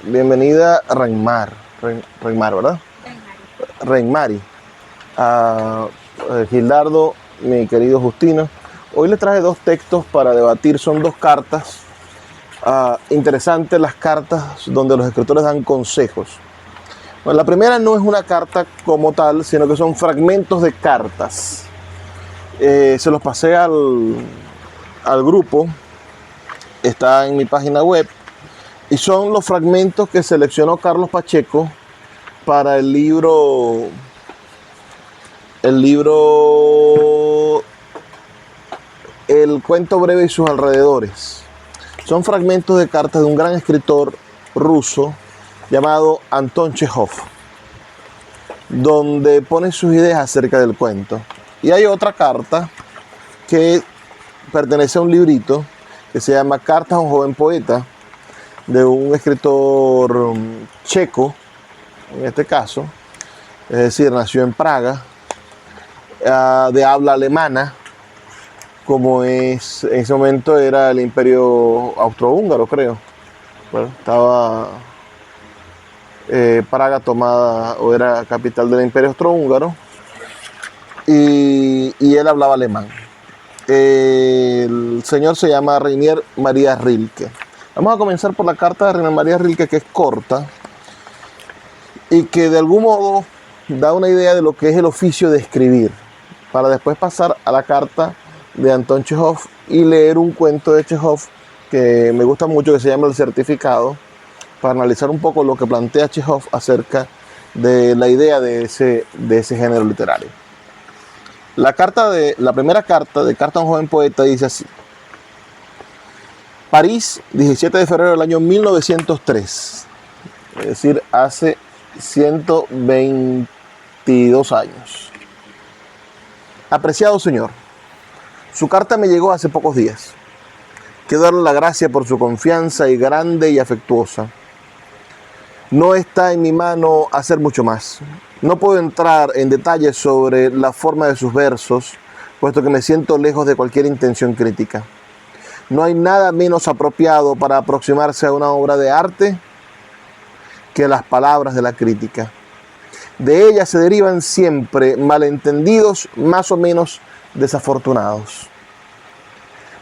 Bienvenida Reymar, Reymar, ¿verdad? Reymari. Gildardo, mi querido Justino. Hoy les traje dos textos para debatir, son dos cartas. Interesantes las cartas donde los escritores dan consejos. Bueno, la primera no es una carta como tal, sino que son fragmentos de cartas. Se los pasé al grupo, está en mi página web. Y son los fragmentos que seleccionó Carlos Pacheco para el libro El cuento breve y sus alrededores. Son fragmentos de cartas de un gran escritor ruso llamado Anton Chejov, donde pone sus ideas acerca del cuento. Y hay otra carta que pertenece a un librito que se llama Cartas a un joven poeta, de un escritor checo, en este caso, es decir, nació en Praga, de habla alemana, como es, en ese momento era el Imperio Austrohúngaro, creo. Bueno, estaba Praga tomada, o era capital del Imperio Austrohúngaro, y él hablaba alemán. El señor se llama Rainier Maria Rilke. Vamos a comenzar por la carta de Rainier Maria Rilke, que es corta y que de algún modo da una idea de lo que es el oficio de escribir, para después pasar a la carta de Anton Chejov y leer un cuento de Chejov que me gusta mucho, que se llama El Certificado, para analizar un poco lo que plantea Chejov acerca de la idea de ese género literario. La primera carta de Carta a un joven poeta dice así: París, 17 de febrero del año 1903, es decir, hace 122 años. Apreciado señor, su carta me llegó hace pocos días. Quiero darle la gracia por su confianza y grande y afectuosa. No está en mi mano hacer mucho más. No puedo entrar en detalles sobre la forma de sus versos, puesto que me siento lejos de cualquier intención crítica. No hay nada menos apropiado para aproximarse a una obra de arte que las palabras de la crítica. De ellas se derivan siempre malentendidos más o menos desafortunados.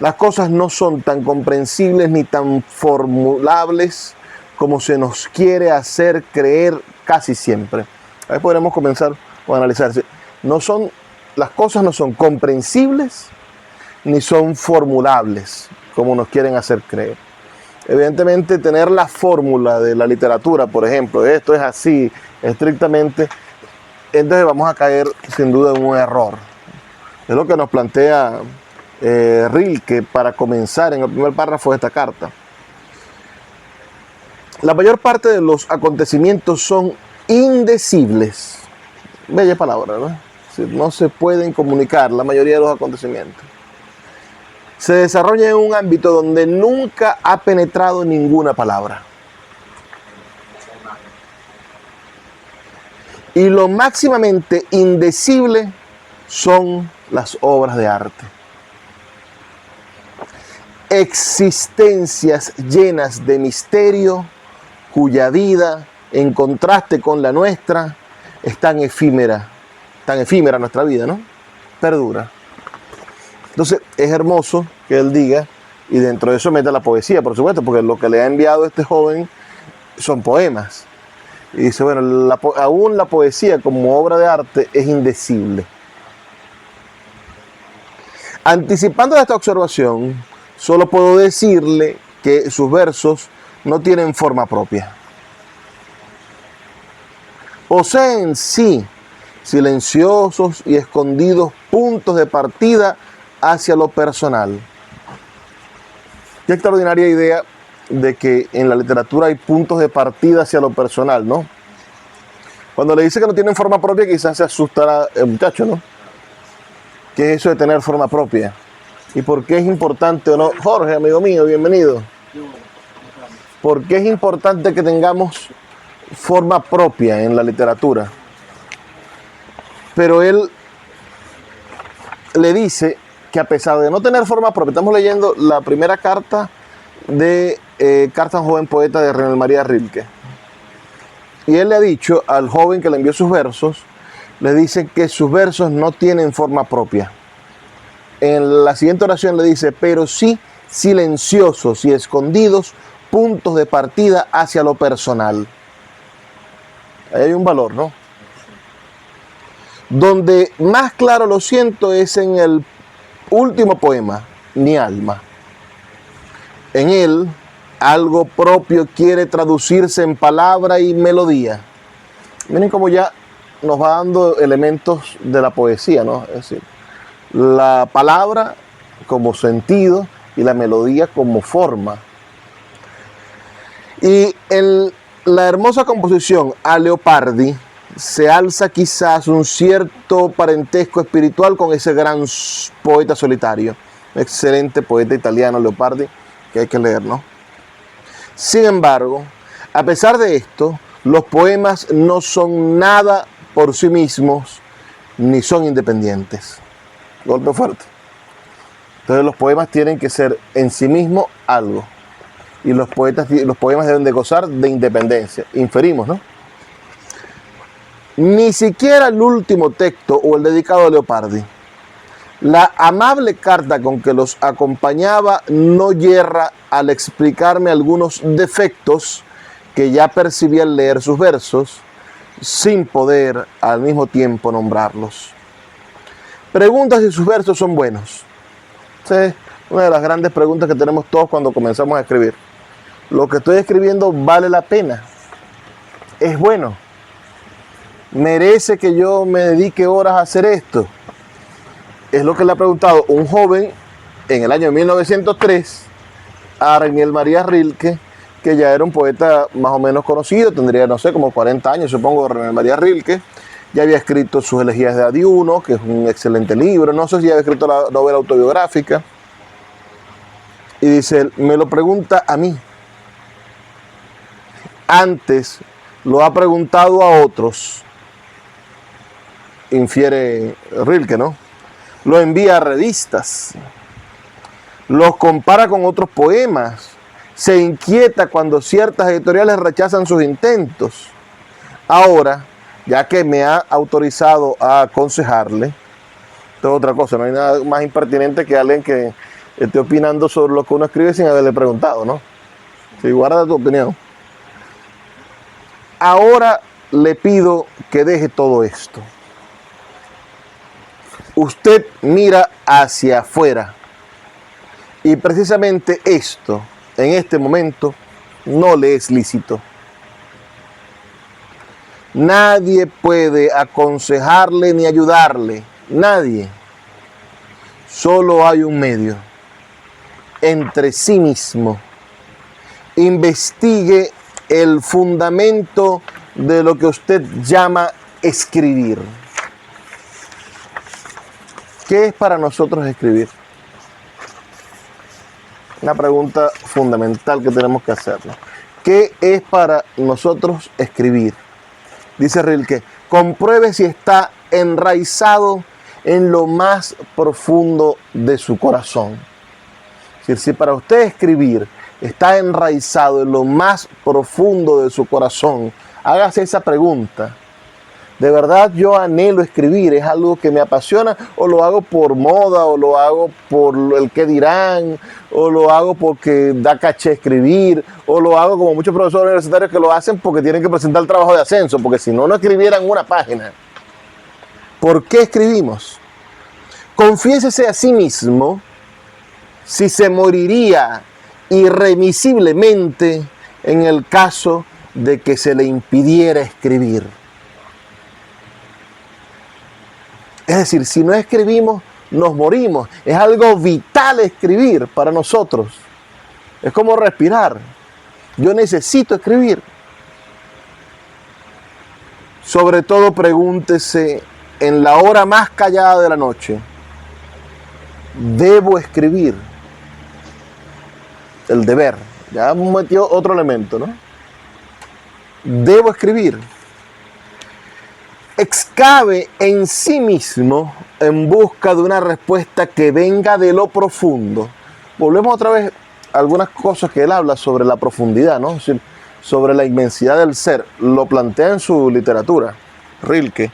Las cosas no son tan comprensibles ni tan formulables como se nos quiere hacer creer casi siempre. Ahí podremos comenzar a analizarse. Las cosas no son comprensibles ni son formulables como nos quieren hacer creer. Evidentemente, tener la fórmula de la literatura, por ejemplo, esto es así, estrictamente, entonces vamos a caer sin duda en un error. Es lo que nos plantea Rilke para comenzar en el primer párrafo de esta carta. La mayor parte de los acontecimientos son indecibles. Bella palabra, ¿no? No se pueden comunicar la mayoría de los acontecimientos. Se desarrolla en un ámbito donde nunca ha penetrado ninguna palabra. Y lo máximamente indecible son las obras de arte. Existencias llenas de misterio, cuya vida, en contraste con la nuestra, es tan efímera nuestra vida, ¿no? Perdura. Entonces es hermoso que él diga, y dentro de eso mete la poesía, por supuesto, porque lo que le ha enviado este joven son poemas. Y dice, bueno, aún la poesía como obra de arte es indecible. Anticipando esta observación, solo puedo decirle que sus versos no tienen forma propia. Poseen, sí, silenciosos y escondidos puntos de partida hacia lo personal. Qué extraordinaria idea de que en la literatura hay puntos de partida hacia lo personal, ¿no? Cuando le dice que no tienen forma propia, quizás se asustará el muchacho, ¿no? ¿Qué es eso de tener forma propia? ¿Y por qué es importante o no? Jorge, amigo mío, bienvenido. ¿Por qué es importante que tengamos forma propia en la literatura? Pero él le dice que a pesar de no tener forma propia, estamos leyendo la primera carta de Carta a un joven poeta de Renal María Rilke. Y él le ha dicho al joven que le envió sus versos, le dice que sus versos no tienen forma propia. En la siguiente oración le dice, pero sí silenciosos y escondidos puntos de partida hacia lo personal. Ahí hay un valor, ¿no? Donde más claro lo siento es en el último poema, Mi alma. En él, algo propio quiere traducirse en palabra y melodía. Miren cómo ya nos va dando elementos de la poesía, ¿no? Es decir, la palabra como sentido y la melodía como forma. Y en la hermosa composición A Leopardi se alza quizás un cierto parentesco espiritual con ese gran poeta solitario. Excelente poeta italiano, Leopardi, que hay que leer, ¿no? Sin embargo, a pesar de esto, los poemas no son nada por sí mismos, ni son independientes. Golpe fuerte. Entonces los poemas tienen que ser en sí mismos algo. Y los poemas deben de gozar de independencia. Inferimos, ¿no? Ni siquiera el último texto o el dedicado a Leopardi. La amable carta con que los acompañaba no yerra al explicarme algunos defectos que ya percibí al leer sus versos, sin poder al mismo tiempo nombrarlos. Pregunta si sus versos son buenos. Esa es una de las grandes preguntas que tenemos todos cuando comenzamos a escribir. ¿Lo que estoy escribiendo vale la pena? ¿Es bueno? ¿Merece que yo me dedique horas a hacer esto? Es lo que le ha preguntado un joven en el año 1903 a Renal María Rilke, que ya era un poeta más o menos conocido, tendría, no sé, como 40 años, supongo, Renal María Rilke. Ya había escrito sus Elegías de Adiuno, que es un excelente libro. No sé si había escrito la novela autobiográfica. Y dice, me lo pregunta a mí. Antes lo ha preguntado a otros. Infiere Rilke, ¿no? Lo envía a revistas. Los compara con otros poemas. Se inquieta cuando ciertas editoriales rechazan sus intentos. Ahora, ya que me ha autorizado a aconsejarle, esto es otra cosa, no hay nada más impertinente que alguien que esté opinando sobre lo que uno escribe sin haberle preguntado, ¿no? Si guarda tu opinión. Ahora le pido que deje todo esto. Usted mira hacia afuera y precisamente esto, en este momento, no le es lícito. Nadie puede aconsejarle ni ayudarle, nadie. Solo hay un medio, entre sí mismo. Investigue el fundamento de lo que usted llama escribir. ¿Qué es para nosotros escribir? Una pregunta fundamental que tenemos que hacernos. ¿Qué es para nosotros escribir? Dice Rilke, compruebe si está enraizado en lo más profundo de su corazón. Es decir, si para usted escribir está enraizado en lo más profundo de su corazón, hágase esa pregunta. ¿De verdad yo anhelo escribir? ¿Es algo que me apasiona? ¿O lo hago por moda? ¿O lo hago por el que dirán? ¿O lo hago porque da caché escribir? ¿O lo hago como muchos profesores universitarios que lo hacen porque tienen que presentar el trabajo de ascenso? Porque si no, no escribieran una página. ¿Por qué escribimos? Confiésese a sí mismo si se moriría irremisiblemente en el caso de que se le impidiera escribir. Es decir, si no escribimos, nos morimos. Es algo vital escribir para nosotros. Es como respirar. Yo necesito escribir. Sobre todo pregúntese en la hora más callada de la noche, ¿debo escribir? El deber. Ya metió otro elemento, ¿no? ¿Debo escribir? Excave en sí mismo en busca de una respuesta que venga de lo profundo. Volvemos otra vez algunas cosas que él habla sobre la profundidad, ¿no? Es decir, sobre la inmensidad del ser. Lo plantea en su literatura, Rilke,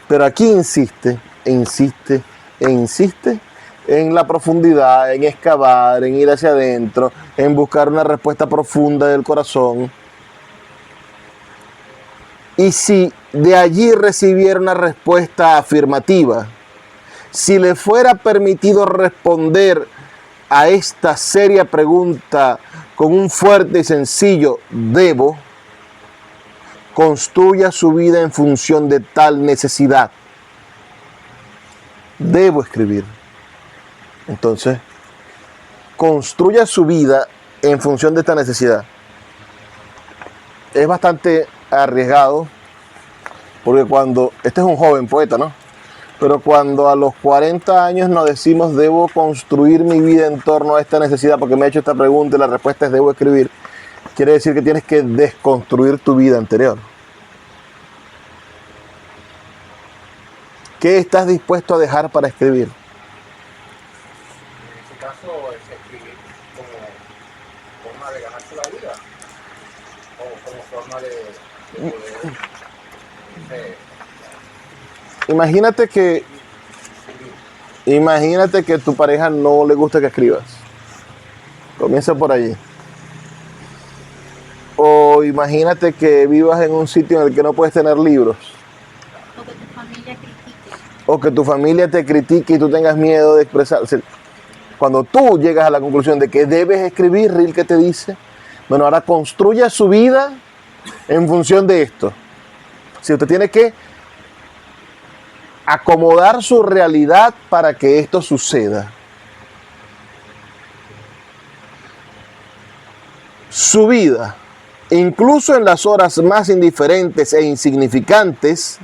pero aquí insiste, e insiste, e insiste en la profundidad, en excavar, en ir hacia adentro, en buscar una respuesta profunda del corazón. Y si de allí recibiera una respuesta afirmativa, si le fuera permitido responder a esta seria pregunta con un fuerte y sencillo debo, construya su vida en función de tal necesidad. Debo escribir. Entonces, construya su vida en función de esta necesidad. Es bastante arriesgado, porque cuando, este es un joven poeta, ¿no? Pero cuando a los 40 años nos decimos debo construir mi vida en torno a esta necesidad, porque me he hecho esta pregunta y la respuesta es debo escribir, quiere decir que tienes que desconstruir tu vida anterior. ¿Qué estás dispuesto a dejar para escribir? En ese caso es escribir como forma de ganarse la vida o como forma de poder Imagínate que tu pareja no le gusta que escribas. Comienza por allí. O imagínate que vivas en un sitio en el que no puedes tener libros. O que tu familia critique. O que tu familia te critique y tú tengas miedo de expresarse. Cuando tú llegas a la conclusión de que debes escribir, Rilke te dice, bueno, ahora construya su vida en función de esto. Si usted tiene que acomodar su realidad para que esto suceda. Su vida, incluso en las horas más indiferentes e insignificantes,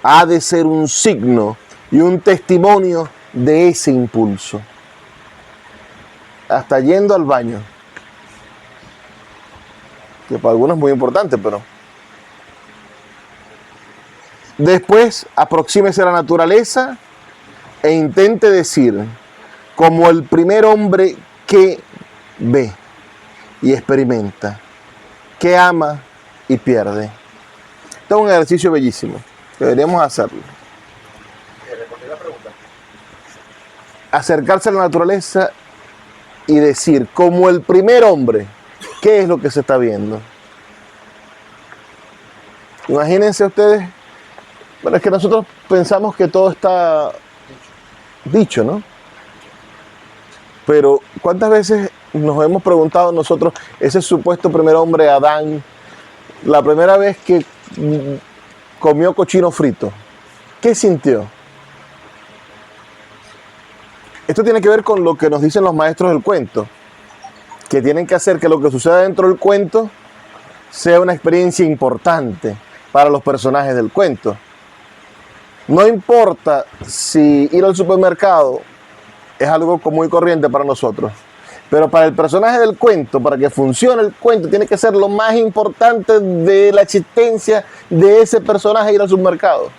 ha de ser un signo y un testimonio de ese impulso. Hasta yendo al baño, que para algunos es muy importante, pero después aproxímese a la naturaleza e intente decir, como el primer hombre que ve y experimenta, que ama y pierde. Este es un ejercicio bellísimo, deberíamos hacerlo. responder la pregunta. Acercarse a la naturaleza y decir, como el primer hombre, ¿qué es lo que se está viendo? Imagínense ustedes. Bueno, es que nosotros pensamos que todo está dicho, ¿no? Pero ¿cuántas veces nos hemos preguntado nosotros, ese supuesto primer hombre, Adán, la primera vez que comió cochino frito, ¿qué sintió? Esto tiene que ver con lo que nos dicen los maestros del cuento, que tienen que hacer que lo que suceda dentro del cuento sea una experiencia importante para los personajes del cuento. No importa si ir al supermercado es algo común y corriente para nosotros, pero para el personaje del cuento, para que funcione el cuento, tiene que ser lo más importante de la existencia de ese personaje ir al supermercado.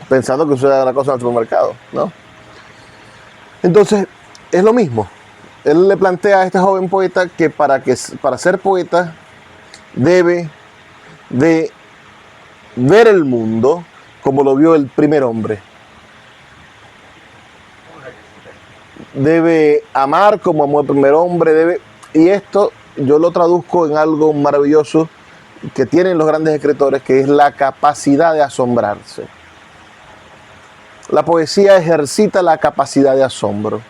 Pensando que suceda la cosa en el supermercado, ¿no? Entonces, es lo mismo. Él le plantea a este joven poeta que para ser poeta debe de ver el mundo como lo vio el primer hombre. Debe amar como amó el primer hombre, y esto yo lo traduzco en algo maravilloso que tienen los grandes escritores, que es la capacidad de asombrarse. La poesía ejercita la capacidad de asombro.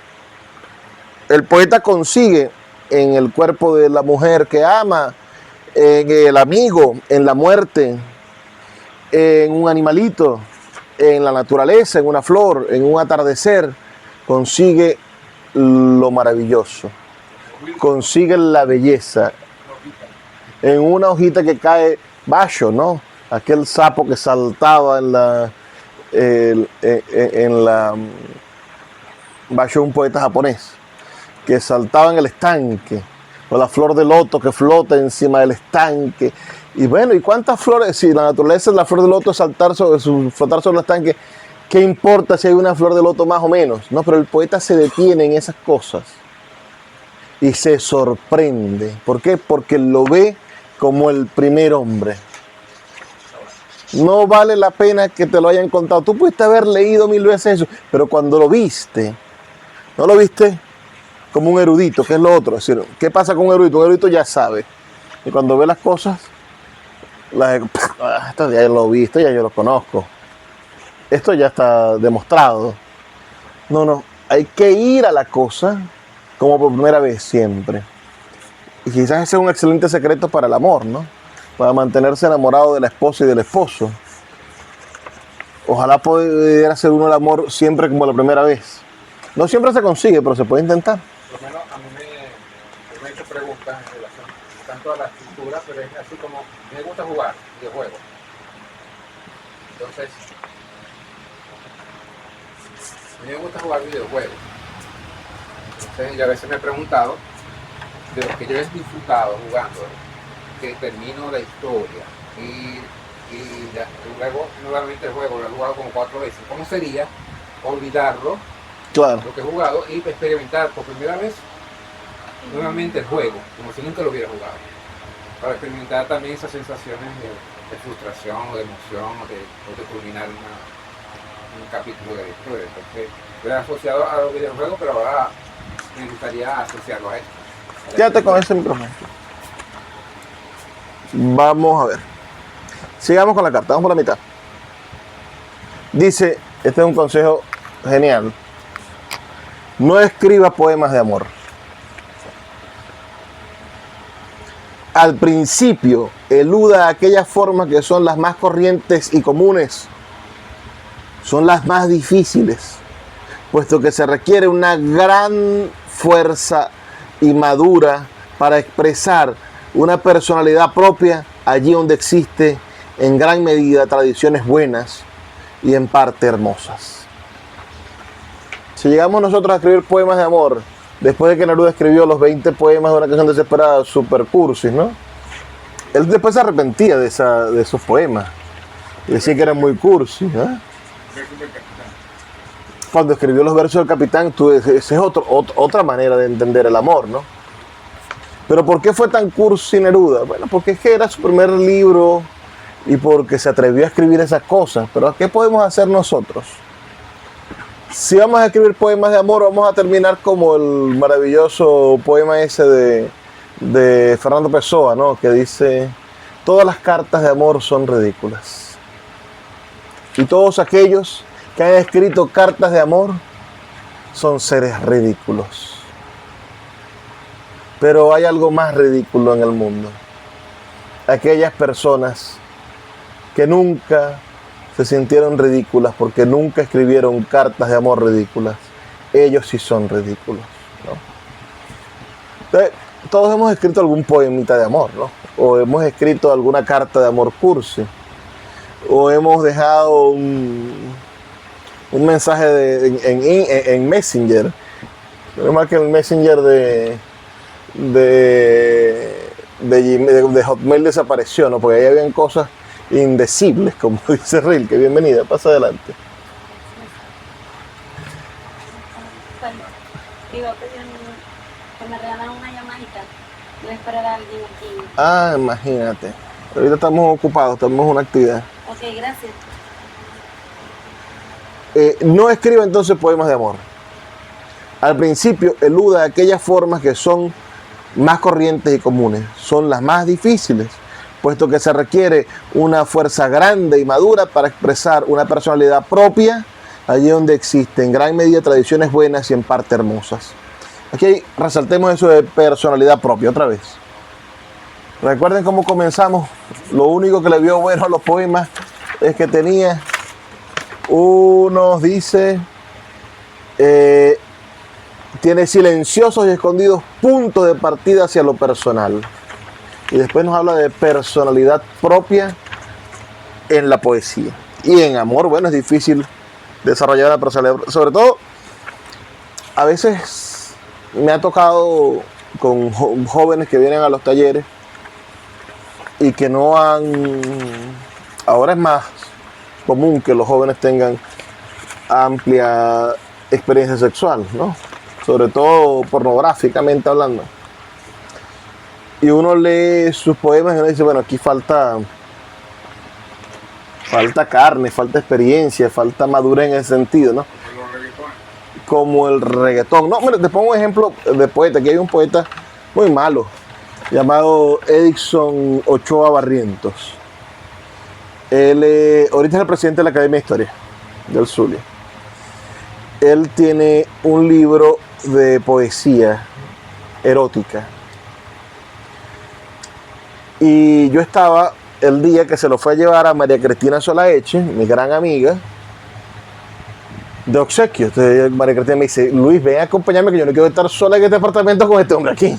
El poeta consigue en el cuerpo de la mujer que ama, en el amigo, en la muerte, en un animalito, en la naturaleza, en una flor, en un atardecer, consigue lo maravilloso, consigue la belleza, en una hojita que cae bajo, ¿no? Aquel sapo que saltaba bajo un poeta japonés, que saltaba en el estanque, o la flor de loto que flota encima del estanque. Y bueno, ¿y cuántas flores? Si la naturaleza, la flor de loto es flotar sobre el estanque, ¿Qué importa si hay una flor de loto más o menos? No, pero el poeta se detiene en esas cosas y se sorprende. ¿Por qué? Porque lo ve como el primer hombre. No vale la pena que te lo hayan contado. Tú pudiste haber leído 1000 veces eso, pero cuando lo viste, no lo viste como un erudito, que es lo otro. Es decir, ¿qué pasa con un erudito? Un erudito ya sabe. Y cuando ve las cosas, esto ya lo vi, esto ya yo lo conozco. Esto ya está demostrado. No, hay que ir a la cosa como por primera vez siempre. Y quizás ese es un excelente secreto para el amor, ¿no? Para mantenerse enamorado de la esposa y del esposo. Ojalá pudiera hacer uno el amor siempre como la primera vez. No siempre se consigue, pero se puede intentar. Por lo menos a mí me he hecho preguntas en relación tanto a la escritura, pero es así como, me gusta jugar videojuegos. Entonces, a mí me gusta jugar videojuegos. Entonces, yo a veces me he preguntado, de los que yo he disfrutado jugando, que termino la historia y luego nuevamente el juego, lo he jugado como 4 veces. ¿Cómo sería olvidarlo, Claro. lo que he jugado, y experimentar por primera vez nuevamente el juego, como si nunca lo hubiera jugado? Para experimentar también esas sensaciones de frustración o de emoción o de culminar un capítulo de la historia. Entonces, lo he asociado a los videojuegos, pero ahora me gustaría asociarlo a esto. Quédate con ese micrófono. Vamos a ver. Sigamos con la carta, vamos por la mitad. Dice, este es un consejo genial. No escriba poemas de amor. Al principio, eluda aquellas formas que son las más corrientes y comunes. Son las más difíciles, puesto que se requiere una gran fuerza y madura para expresar una personalidad propia allí donde existe en gran medida tradiciones buenas y en parte hermosas. Si llegamos nosotros a escribir poemas de amor, después de que Neruda escribió los 20 poemas de una canción desesperada, super cursis, ¿no? Él después se arrepentía de esos poemas. Y decía que eran muy cursis, ¿eh? Cuando escribió los versos del Capitán, esa es otra manera de entender el amor, ¿no? Pero ¿por qué fue tan cursi Neruda? Bueno, porque es que era su primer libro y porque se atrevió a escribir esas cosas. Pero ¿qué podemos hacer nosotros? Si vamos a escribir poemas de amor, vamos a terminar como el maravilloso poema ese de Fernando Pessoa, ¿no? Que dice, todas las cartas de amor son ridículas. Y todos aquellos que han escrito cartas de amor son seres ridículos. Pero hay algo más ridículo en el mundo. Aquellas personas que nunca se sintieron ridículas porque nunca escribieron cartas de amor ridículas. Ellos sí son ridículos, ¿no? Entonces, todos hemos escrito algún poemita de amor, ¿no? O hemos escrito alguna carta de amor cursi. O hemos dejado un mensaje en Messenger. Menos mal que el Messenger de Hotmail desapareció, ¿no? Porque ahí habían cosas indecibles, como dice Rilke. Bienvenida, pasa adelante. Bueno, iba a pedir que me regalan una llamadita. Voy a esperar a alguien aquí. Ah, imagínate. Ahorita estamos ocupados, tenemos una actividad. Ok, gracias. No escriba entonces poemas de amor. Al principio, eluda aquellas formas que son más corrientes y comunes. Son las más difíciles, puesto que se requiere una fuerza grande y madura para expresar una personalidad propia allí donde existen en gran medida tradiciones buenas y en parte hermosas. Aquí resaltemos eso de personalidad propia otra vez. Recuerden cómo comenzamos. Lo único que le vio bueno a los poemas es que tenía unos, dice, tiene silenciosos y escondidos puntos de partida hacia lo personal. Y después nos habla de personalidad propia en la poesía. Y en amor, bueno, es difícil desarrollar la personalidad. Sobre todo, a veces me ha tocado con jóvenes que vienen a los talleres y que no han... Ahora es más común que los jóvenes tengan amplia experiencia sexual, ¿no? Sobre todo pornográficamente hablando. Y uno lee sus poemas y uno dice, bueno, aquí falta carne, falta experiencia, falta madurez en ese sentido, ¿no? Los reggaetones. Como el reggaetón. No, mira, te pongo un ejemplo de poeta. Aquí hay un poeta muy malo llamado Edison Ochoa Barrientos. Él ahorita es el presidente de la Academia de Historia del Zulia. Él tiene un libro de poesía erótica. Y yo estaba el día que se lo fue a llevar a María Cristina Solaeche, mi gran amiga, de obsequio. Entonces María Cristina me dice, Luis, ven a acompañarme que yo no quiero estar sola en este apartamento con este hombre aquí.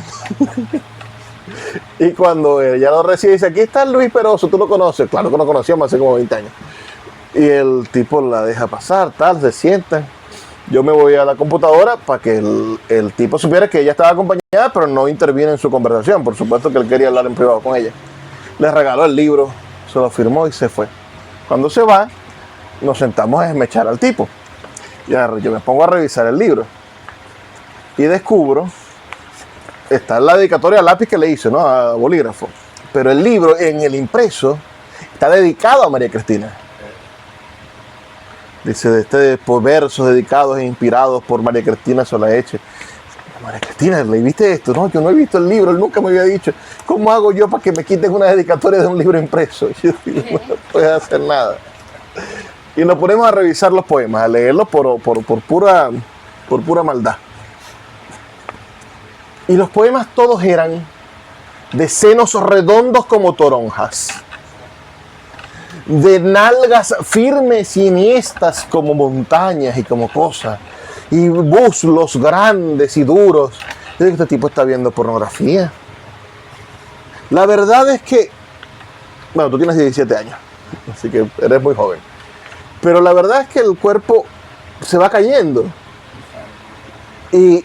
Y cuando ella lo recibe, dice, aquí está Luis Peroso, tú lo conoces. Claro que lo conocíamos hace como 20 años. Y el tipo la deja pasar, tal, se sienta. Yo me voy a la computadora para que el tipo supiera que ella estaba acompañada, pero no interviene en su conversación. Por supuesto que él quería hablar en privado con ella. Le regaló el libro, se lo firmó y se fue. Cuando se va, nos sentamos a desmechar al tipo. Yo me pongo a revisar el libro y descubro, está la dedicatoria a lápiz que le hizo, ¿no? A bolígrafo. Pero el libro en el impreso está dedicado a María Cristina. Dice, por versos dedicados e inspirados por María Cristina Solaeche. María Cristina, ¿leíste esto? No, yo no he visto el libro, él nunca me había dicho. ¿Cómo hago yo para que me quiten una dedicatoria de un libro impreso? Yo digo, no puedes hacer nada. Y nos ponemos a revisar los poemas, a leerlos por pura maldad. Y los poemas todos eran de senos redondos como toronjas, de nalgas firmes y enhiestas como montañas y como cosas, y muslos grandes y duros. Yo digo, este tipo está viendo pornografía. La verdad es que, bueno, tú tienes 17 años, así que eres muy joven. Pero la verdad es que el cuerpo se va cayendo. Y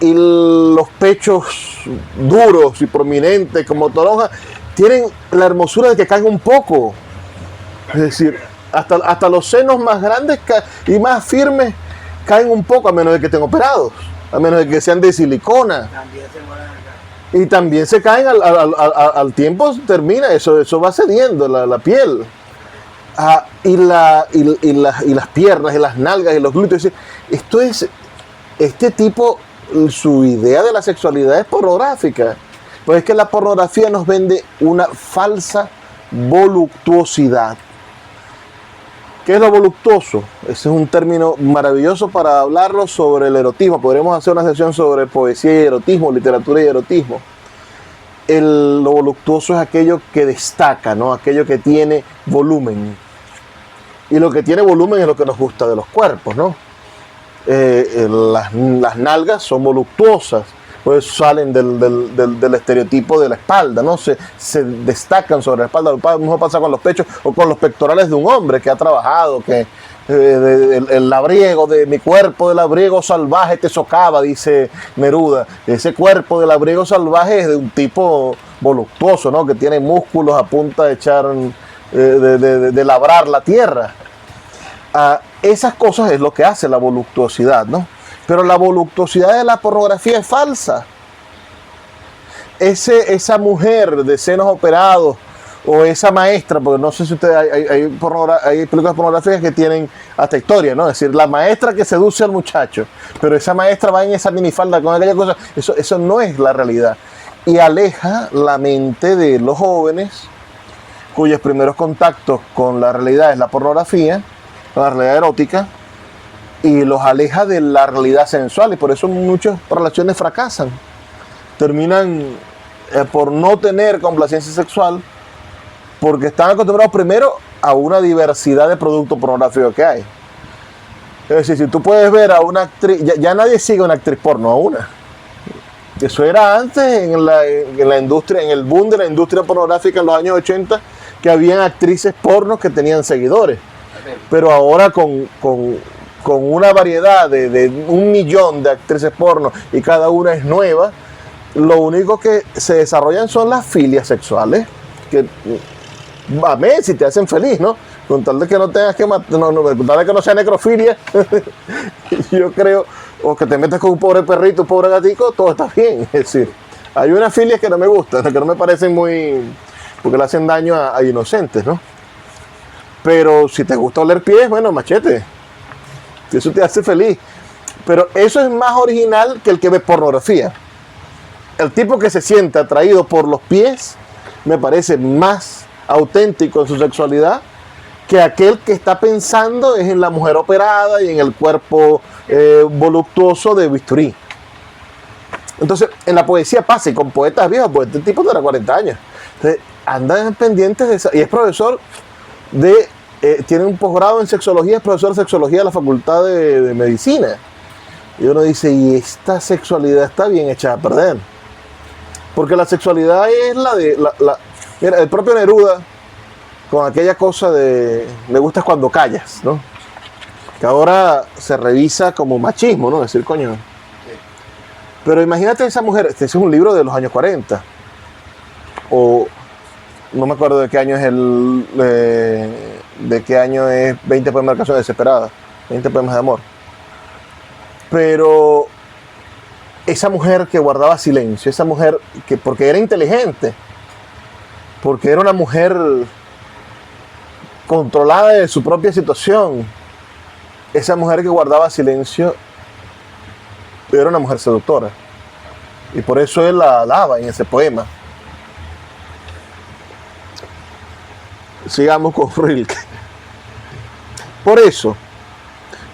los pechos duros y prominentes como toronja tienen la hermosura de que caen un poco. Es decir, hasta los senos más grandes y más firmes caen un poco, a menos de que estén operados, a menos de que sean de silicona. También se mueren acá. Y también se caen al tiempo, termina, eso va cediendo la piel. Y las piernas y las nalgas y los glúteos. Esto es, este tipo, su idea de la sexualidad es pornográfica. Pues es que la pornografía nos vende una falsa voluptuosidad. ¿Qué es lo voluptuoso? Ese es un término maravilloso para hablarlo sobre el erotismo. Podríamos hacer una sesión sobre poesía y erotismo, literatura y erotismo. Lo voluptuoso es aquello que destaca, ¿no? Aquello que tiene volumen. Y lo que tiene volumen es lo que nos gusta de los cuerpos, ¿no? Las nalgas son voluptuosas, pues salen del estereotipo de la espalda, ¿no? Se destacan sobre la espalda. Lo mismo pasa con los pechos o con los pectorales de un hombre que ha trabajado, que el labriego de mi cuerpo de labriego salvaje te socava, dice Neruda. Ese cuerpo de labriego salvaje es de un tipo voluptuoso, ¿no? Que tiene músculos a punta de echar, de labrar la tierra. Esas cosas es lo que hace la voluptuosidad, ¿no? Pero la voluptuosidad de la pornografía es falsa. Esa mujer de senos operados o esa maestra, porque no sé si ustedes hay películas pornográficas que tienen hasta historia, ¿no? Es decir, la maestra que seduce al muchacho, pero esa maestra va en esa minifalda con aquella cosa, eso no es la realidad. Y aleja la mente de los jóvenes cuyos primeros contactos con la realidad es la pornografía, la realidad erótica, y los aleja de la realidad sensual, y por eso muchas relaciones fracasan. Terminan por no tener complacencia sexual, porque están acostumbrados primero a una diversidad de productos pornográficos que hay. Es decir, si tú puedes ver a una actriz, ya nadie sigue a una actriz porno, a una. Eso era antes en la industria, en el boom de la industria pornográfica en los años 80, que habían actrices pornos que tenían seguidores. Pero ahora con una variedad de 1 millón de actrices porno y cada una es nueva, lo único que se desarrollan son las filias sexuales, que amén, si te hacen feliz, ¿no? Con tal de que no tengas que matar, con tal de que no sea necrofilia, yo creo, o que te metas con un pobre perrito, un pobre gatico, todo está bien. Es decir, hay unas filias que no me gustan, que no me parecen muy, porque le hacen daño a inocentes, ¿no? Pero si te gusta oler pies, bueno, machete, si eso te hace feliz. Pero eso es más original que el que ve pornografía. El tipo que se siente atraído por los pies me parece más auténtico en su sexualidad que aquel que está pensando es en la mujer operada y en el cuerpo voluptuoso de bisturí. Entonces, en la poesía pasa, y con poetas viejos, pues este tipo tendrá 40 años. Entonces, andan pendientes de eso. Y es profesor de, tiene un posgrado en sexología, es profesor de sexología de la Facultad de Medicina. Y uno dice, y esta sexualidad está bien echada a perder. Porque la sexualidad es la de... mira, el propio Neruda, con aquella cosa de me gustas cuando callas, ¿no? Que ahora se revisa como machismo, ¿no? Decir, coño. Pero imagínate esa mujer, este es un libro de los años 40. O no me acuerdo de qué año es de qué año es 20 poemas de canción desesperada, 20 poemas de amor. Pero esa mujer que guardaba silencio, esa mujer que, porque era inteligente, porque era una mujer controlada de su propia situación, esa mujer que guardaba silencio era una mujer seductora. Y por eso él la alaba en ese poema. Sigamos con Rilke. Por eso,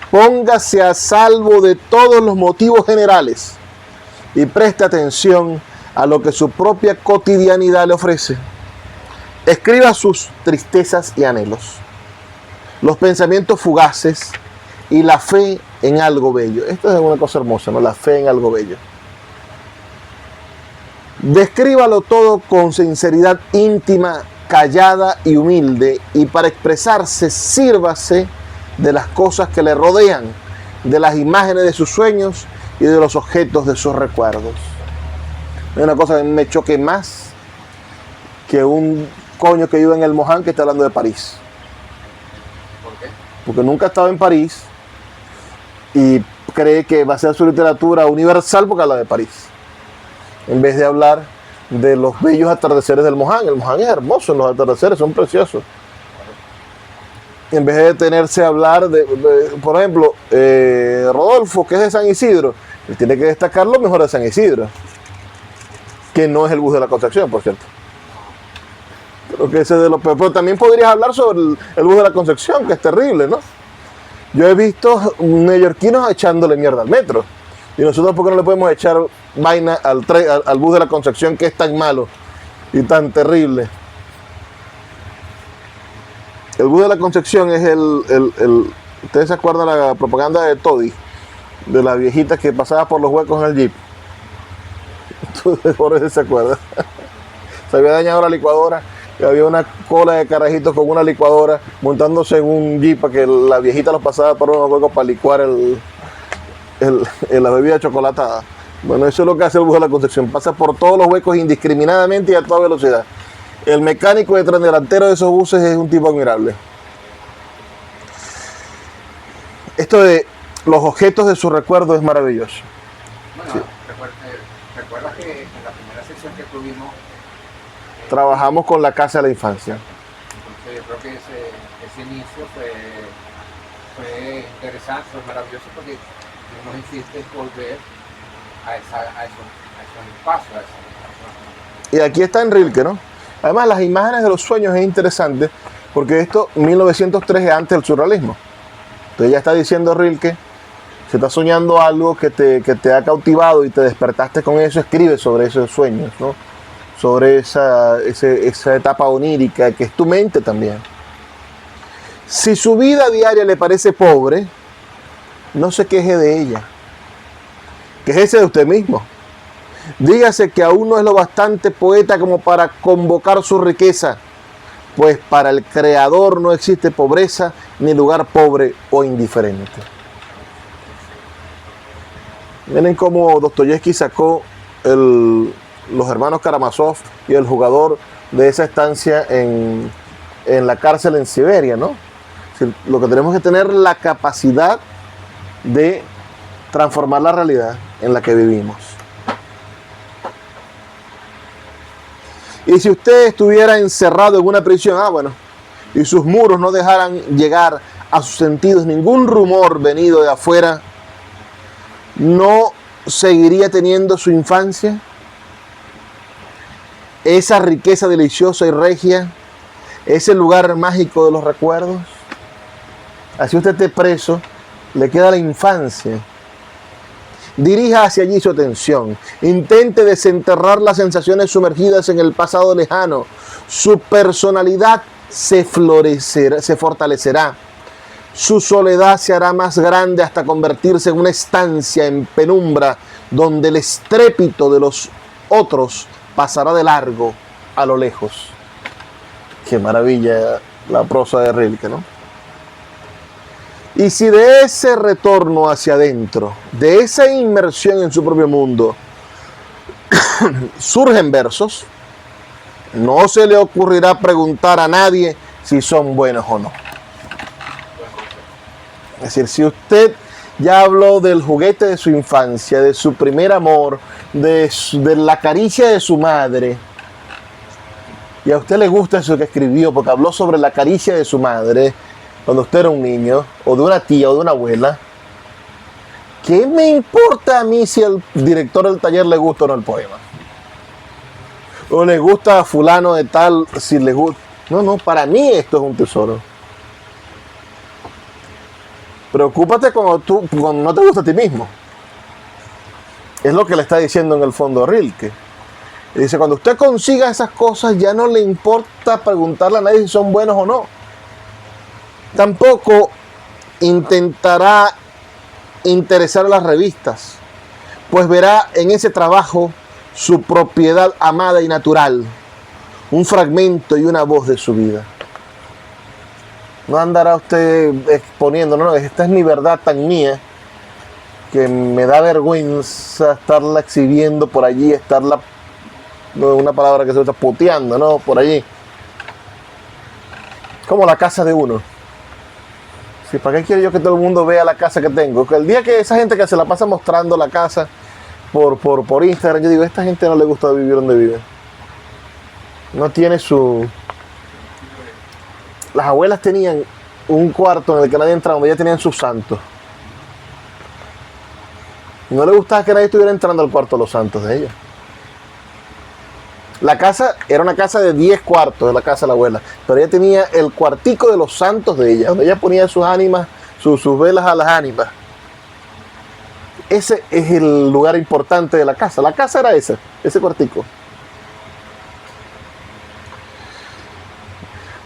póngase a salvo de todos los motivos generales y preste atención a lo que su propia cotidianidad le ofrece. Escriba sus tristezas y anhelos, los pensamientos fugaces y la fe en algo bello. Esto es una cosa hermosa, ¿no? La fe en algo bello. Descríbalo todo con sinceridad íntima, callada y humilde, y para expresarse sírvase de las cosas que le rodean, de las imágenes de sus sueños y de los objetos de sus recuerdos. Es una cosa que me choque más que un coño que vive en el Moján que está hablando de París. ¿Por qué? Porque nunca ha estado en París y cree que va a ser su literatura universal porque habla de París, en vez de hablar de los bellos atardeceres del Moján. El Moján es hermoso, los atardeceres son preciosos. En vez de detenerse a hablar por ejemplo, Rodolfo, que es de San Isidro, él tiene que destacar lo mejor de San Isidro, que no es el bus de la Concepción, por cierto. Creo que ese es de los peores. Pero también podrías hablar sobre el bus de la Concepción, que es terrible, ¿no? Yo he visto neoyorquinos echándole mierda al metro. Y nosotros, ¿por qué no le podemos echar vaina al bus de la Concepción, que es tan malo y tan terrible? El bus de la Concepción es ¿ustedes se acuerdan de la propaganda de Toddy? De la viejita que pasaba por los huecos en el jeep. Por eso se acuerda. Se había dañado la licuadora y había una cola de carajitos con una licuadora montándose en un jeep para que la viejita los pasaba por unos huecos para licuar la bebida chocolatada. Bueno, eso es lo que hace el bus de la Concepción. Pasa por todos los huecos indiscriminadamente y a toda velocidad. El mecánico detrás delantero de esos buses es un tipo admirable. Esto de los objetos de su recuerdo es maravilloso. Bueno, Sí. recuerda que en la primera sección que tuvimos, Trabajamos con la casa de la infancia. entonces yo creo que ese inicio fue interesante, fue maravilloso, porque nos hiciste volver a esos espacios, a esa Y aquí está en Rilke, ¿no? Además, las imágenes de los sueños es interesante, porque esto, 1903, es antes del surrealismo. Entonces ya está diciendo Rilke, si estás soñando algo que te ha cautivado y te despertaste con eso, escribe sobre esos sueños, ¿no? Sobre esa etapa onírica, que es tu mente también. Si su vida diaria le parece pobre, no se queje de ella. Quéjese de usted mismo. Dígase que aún no es lo bastante poeta como para convocar su riqueza, pues para el creador no existe pobreza ni lugar pobre o indiferente. Miren cómo Dostoyevsky sacó los hermanos Karamazov y el jugador de esa estancia en en la cárcel en Siberia, ¿no? Lo que tenemos que tener la capacidad de transformar la realidad en la que vivimos. Y si usted estuviera encerrado en una prisión, bueno, y sus muros no dejaran llegar a sus sentidos ningún rumor venido de afuera, ¿no seguiría teniendo su infancia? Esa riqueza deliciosa y regia, ese lugar mágico de los recuerdos. Así usted esté preso, le queda la infancia. Dirija hacia allí su atención. Intente desenterrar las sensaciones sumergidas en el pasado lejano. Su personalidad se fortalecerá. Su soledad se hará más grande hasta convertirse en una estancia en penumbra donde el estrépito de los otros pasará de largo a lo lejos. Qué maravilla la prosa de Rilke, ¿no? Y si de ese retorno hacia adentro, de esa inmersión en su propio mundo, surgen versos, no se le ocurrirá preguntar a nadie si son buenos o no. Es decir, si usted ya habló del juguete de su infancia, de su primer amor, de la caricia de su madre, y a usted le gusta eso que escribió porque habló sobre la caricia de su madre cuando usted era un niño, o de una tía o de una abuela, ¿qué me importa a mí si al director del taller le gusta o no el poema? O le gusta a fulano de tal, si le gusta. No, para mí esto es un tesoro. Preocúpate cuando no te gusta a ti mismo. Es lo que le está diciendo en el fondo Rilke. Y dice, cuando usted consiga esas cosas, ya no le importa preguntarle a nadie si son buenos o no. Tampoco intentará interesar a las revistas, pues verá en ese trabajo su propiedad amada y natural, un fragmento y una voz de su vida. No andará usted exponiendo, no, esta es mi verdad tan mía que me da vergüenza estarla exhibiendo por allí, estarla, no es una palabra que se está puteando, ¿no? Por allí. Como la casa de uno. Sí, ¿para qué quiero yo que todo el mundo vea la casa que tengo? Que el día que esa gente que se la pasa mostrando la casa por Instagram, yo digo, a esta gente no le gusta vivir donde vive. No tiene su... Las abuelas tenían un cuarto en el que nadie entraba, donde ya tenían sus santos. No le gustaba que nadie estuviera entrando al cuarto de los santos de ellos. La casa era una casa de 10 cuartos, de la casa de la abuela, pero ella tenía el cuartico de los santos de ella, donde ella ponía sus ánimas, sus velas a las ánimas. Ese es el lugar importante de la casa. La casa era ese cuartico.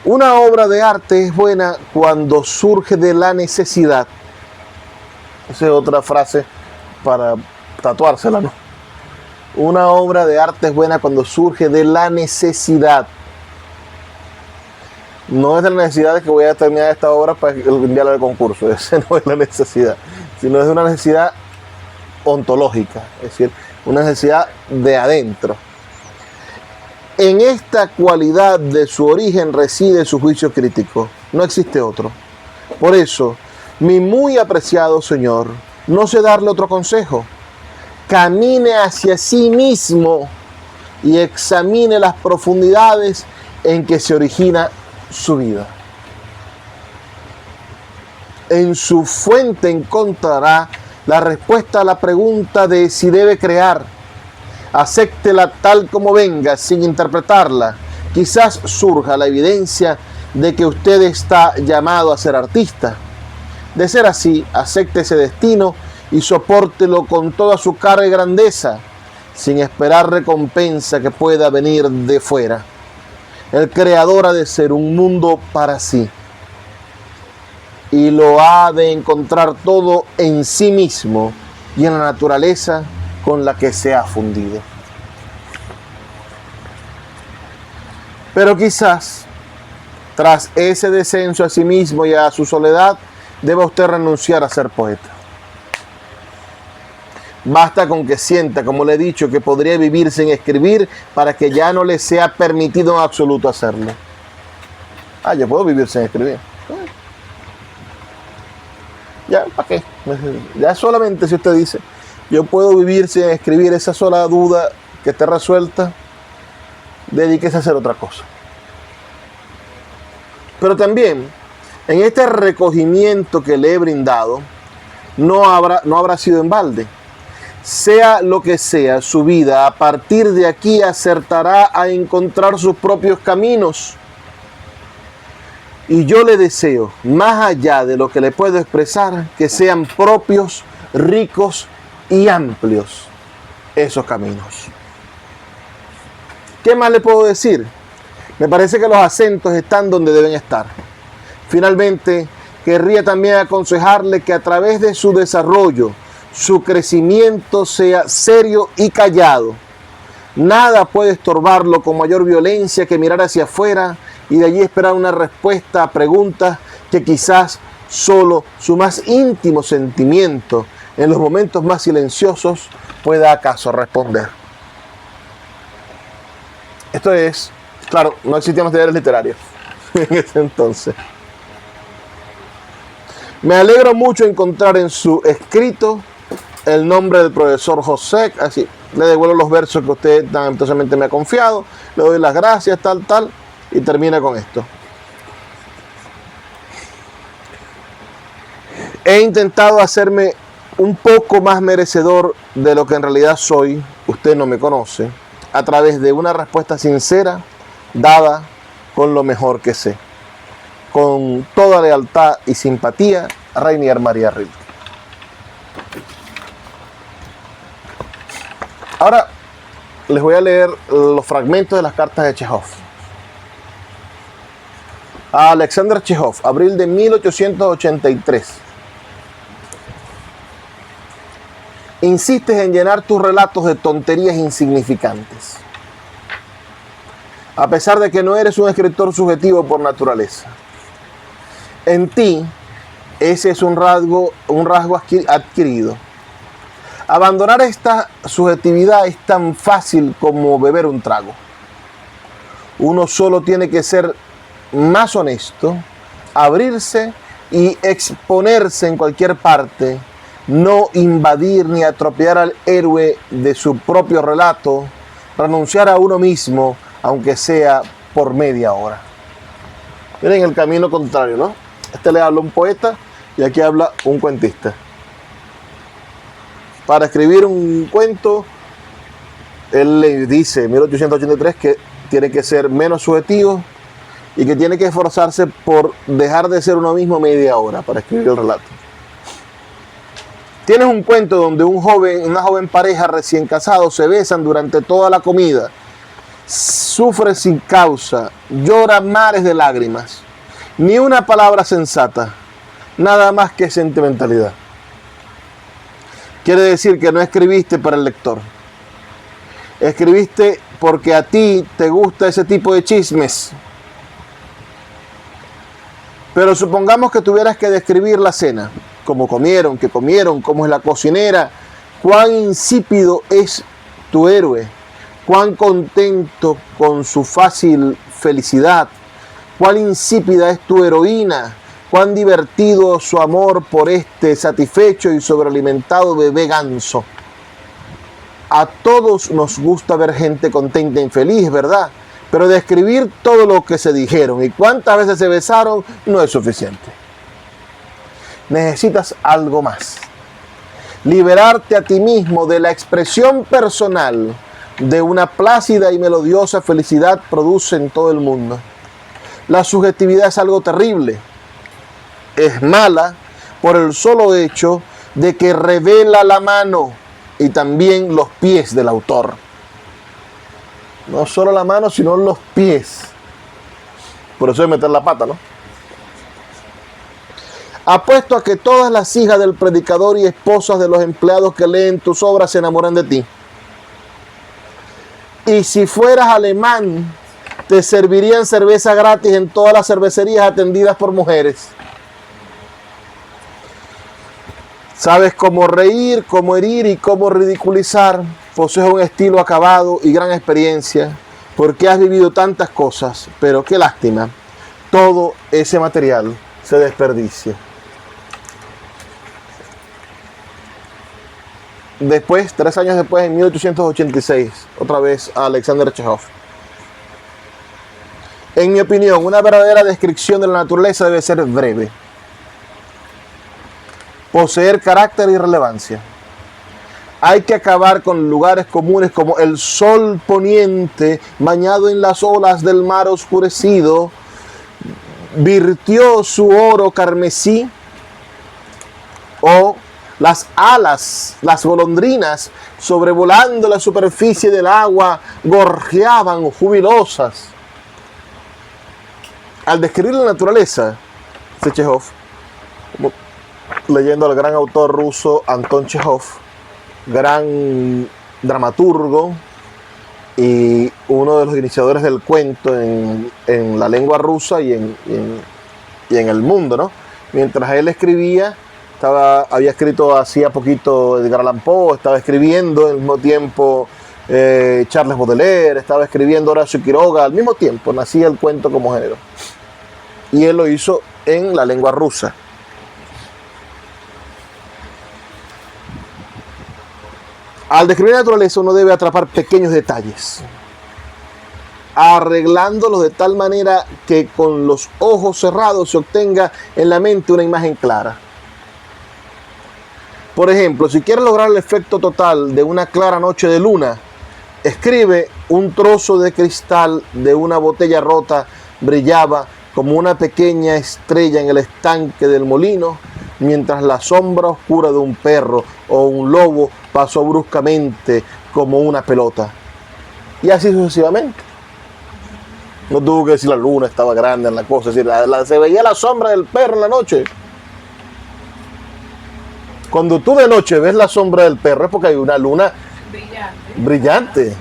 Una obra de arte es buena cuando surge de la necesidad. Esa es otra frase para tatuársela, ¿no? Una obra de arte es buena cuando surge de la necesidad. No es de la necesidad de que voy a terminar esta obra para enviarla al concurso. Esa no es la necesidad. Sino es de una necesidad ontológica. Es decir, una necesidad de adentro. En esta cualidad de su origen reside su juicio crítico. No existe otro. Por eso, mi muy apreciado señor, no sé darle otro consejo. Camine hacia sí mismo y examine las profundidades en que se origina su vida. En su fuente encontrará la respuesta a la pregunta de si debe crear. Acéptela tal como venga, sin interpretarla. Quizás surja la evidencia de que usted está llamado a ser artista. De ser así, acepte ese destino y sopórtelo con toda su carga y grandeza, sin esperar recompensa que pueda venir de fuera. El creador ha de ser un mundo para sí, y lo ha de encontrar todo en sí mismo y en la naturaleza con la que se ha fundido. Pero quizás, tras ese descenso a sí mismo y a su soledad, deba usted renunciar a ser poeta. Basta con que sienta, como le he dicho, que podría vivir sin escribir para que ya no le sea permitido en absoluto hacerlo. Ah, yo puedo vivir sin escribir. Ya, ¿para qué? Ya solamente si usted dice, yo puedo vivir sin escribir, esa sola duda que esté resuelta, dedíquese a hacer otra cosa. Pero también, en este recogimiento que le he brindado, no habrá sido en balde. Sea lo que sea su vida, a partir de aquí acertará a encontrar sus propios caminos. Y yo le deseo, más allá de lo que le puedo expresar, que sean propios, ricos y amplios esos caminos. ¿Qué más le puedo decir? Me parece que los acentos están donde deben estar. Finalmente, querría también aconsejarle que a través de su desarrollo, su crecimiento sea serio y callado. Nada puede estorbarlo con mayor violencia que mirar hacia afuera y de allí esperar una respuesta a preguntas que quizás solo su más íntimo sentimiento, en los momentos más silenciosos, pueda acaso responder. Esto es, claro, no existían los talleres literarios en ese entonces. Me alegro mucho encontrar en su escrito el nombre del profesor José, así, le devuelvo los versos que usted tan amistosamente me ha confiado, le doy las gracias, tal, y termina con esto. He intentado hacerme un poco más merecedor de lo que en realidad soy, usted no me conoce, a través de una respuesta sincera, dada con lo mejor que sé. Con toda lealtad y simpatía, Rainier María Rilke. Ahora les voy a leer los fragmentos de las cartas de Chejov. A Alexander Chejov, abril de 1883. Insistes en llenar tus relatos de tonterías insignificantes, a pesar de que no eres un escritor subjetivo por naturaleza. En ti, ese es un rasgo adquirido. Abandonar esta subjetividad es tan fácil como beber un trago. Uno solo tiene que ser más honesto, abrirse y exponerse en cualquier parte, no invadir ni atropellar al héroe de su propio relato, renunciar a uno mismo, aunque sea por media hora. Miren el camino contrario, ¿no? Este le habla un poeta y aquí habla un cuentista. Para escribir un cuento, él le dice en 1883 que tiene que ser menos subjetivo y que tiene que esforzarse por dejar de ser uno mismo media hora para escribir el relato. Tienes un cuento donde una joven pareja recién casados se besan durante toda la comida, sufre sin causa, llora mares de lágrimas, ni una palabra sensata, nada más que sentimentalidad. Quiere decir que no escribiste para el lector. Escribiste porque a ti te gusta ese tipo de chismes. Pero supongamos que tuvieras que describir la cena. Cómo comieron, qué comieron, cómo es la cocinera. Cuán insípido es tu héroe. Cuán contento con su fácil felicidad. Cuán insípida es tu heroína. Cuán divertido su amor por este satisfecho y sobrealimentado bebé ganso. A todos nos gusta ver gente contenta y feliz, ¿verdad? Pero describir todo lo que se dijeron y cuántas veces se besaron no es suficiente. Necesitas algo más. Liberarte a ti mismo de la expresión personal de una plácida y melodiosa felicidad produce en todo el mundo. La subjetividad es algo terrible. Es mala por el solo hecho de que revela la mano y también los pies del autor. No solo la mano, sino los pies. Por eso es meter la pata, ¿no? Apuesto a que todas las hijas del predicador y esposas de los empleados que leen tus obras se enamoran de ti. Y si fueras alemán, te servirían cerveza gratis en todas las cervecerías atendidas por mujeres. Sabes cómo reír, cómo herir y cómo ridiculizar. Posees un estilo acabado y gran experiencia, porque has vivido tantas cosas, pero qué lástima. todo ese material se desperdicie. Después, 3 años después, en 1886, otra vez Alexander Chejov. En mi opinión, una verdadera descripción de la naturaleza debe ser breve, poseer carácter y relevancia. Hay que acabar con lugares comunes como el sol poniente bañado en las olas del mar oscurecido, virtió su oro carmesí, o las alas, las golondrinas, sobrevolando la superficie del agua, gorjeaban jubilosas. Al describir la naturaleza, de Chejov, leyendo al gran autor ruso Anton Chejov, gran dramaturgo y uno de los iniciadores del cuento en la lengua rusa y en el mundo, ¿no? Mientras él escribía, había escrito hacía poquito Edgar Allan Poe, estaba escribiendo al mismo tiempo Charles Baudelaire, estaba escribiendo Horacio Quiroga, al mismo tiempo nacía el cuento como género. Y él lo hizo en la lengua rusa. Al describir la naturaleza uno debe atrapar pequeños detalles, arreglándolos de tal manera que con los ojos cerrados se obtenga en la mente una imagen clara. Por ejemplo, si quieres lograr el efecto total de una clara noche de luna, escribe: un trozo de cristal de una botella rota brillaba como una pequeña estrella en el estanque del molino, mientras la sombra oscura de un perro o un lobo pasó bruscamente como una pelota. Y así sucesivamente. No tuvo que decir la luna estaba grande en la cosa, es decir, se veía la sombra del perro en la noche. Cuando tú de noche ves la sombra del perro es porque hay una luna brillante.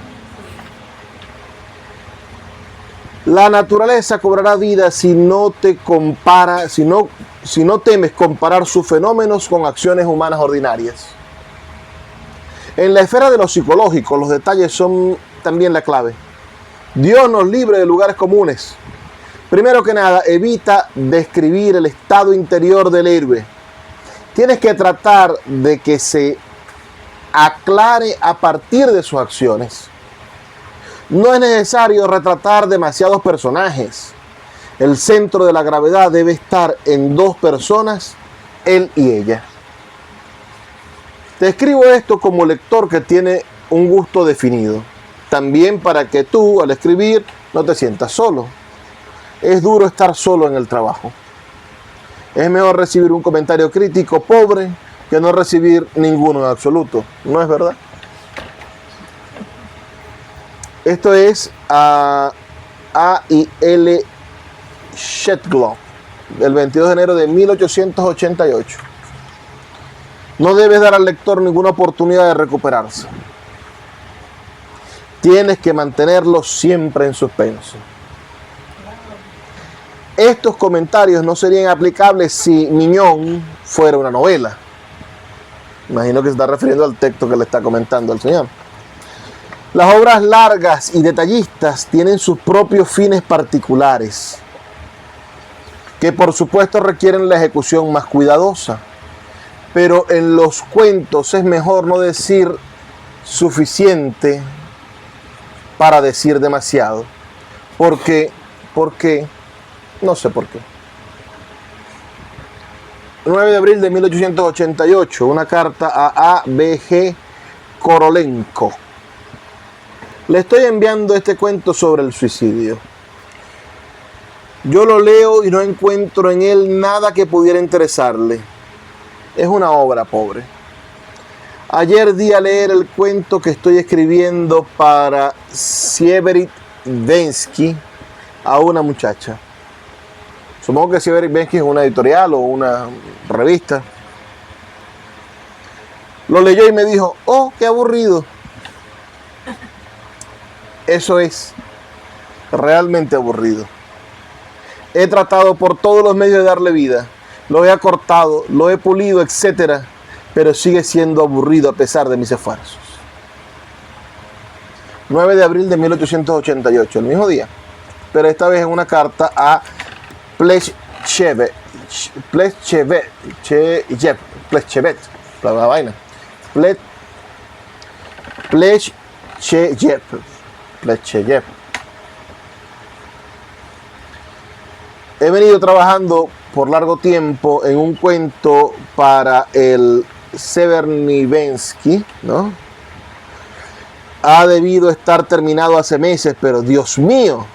La naturaleza cobrará vida si no temes comparar sus fenómenos con acciones humanas ordinarias. En la esfera de lo psicológico, los detalles son también la clave. Dios nos libre de lugares comunes. Primero que nada, evita describir el estado interior del héroe. Tienes que tratar de que se aclare a partir de sus acciones. No es necesario retratar demasiados personajes. El centro de la gravedad debe estar en 2 personas, él y ella. Te escribo esto como lector que tiene un gusto definido. También para que tú, al escribir, no te sientas solo. Es duro estar solo en el trabajo. Es mejor recibir un comentario crítico pobre que no recibir ninguno en absoluto. ¿No es verdad? Esto es A y L. Shedlow, el 22 de enero de 1888. No debes dar al lector ninguna oportunidad de recuperarse. Tienes que mantenerlo siempre en suspenso. Estos comentarios no serían aplicables si Miñón fuera una novela. Imagino que se está refiriendo al texto que le está comentando al señor. Las obras largas y detallistas tienen sus propios fines particulares, que por supuesto requieren la ejecución más cuidadosa. Pero en los cuentos es mejor no decir suficiente para decir demasiado. ¿Por qué? No sé por qué. 9 de abril de 1888, una carta a A.B.G. Korolenko. Le estoy enviando este cuento sobre el suicidio. Yo lo leo y no encuentro en él nada que pudiera interesarle. Es una obra pobre. Ayer di a leer el cuento que estoy escribiendo para Sievertbensky a una muchacha. Supongo que Sievertbensky es una editorial o una revista. Lo leyó y me dijo: oh, qué aburrido. Eso es realmente aburrido. He tratado por todos los medios de darle vida. Lo he acortado, lo he pulido, etc. Pero sigue siendo aburrido a pesar de mis esfuerzos. 9 de abril de 1888, el mismo día. Pero esta vez en una carta a Pleshchevet, la vaina. Pleshchev. He venido trabajando por largo tiempo en un cuento para el Severnivensky, ¿no? Ha debido estar terminado hace meses, pero Dios mío,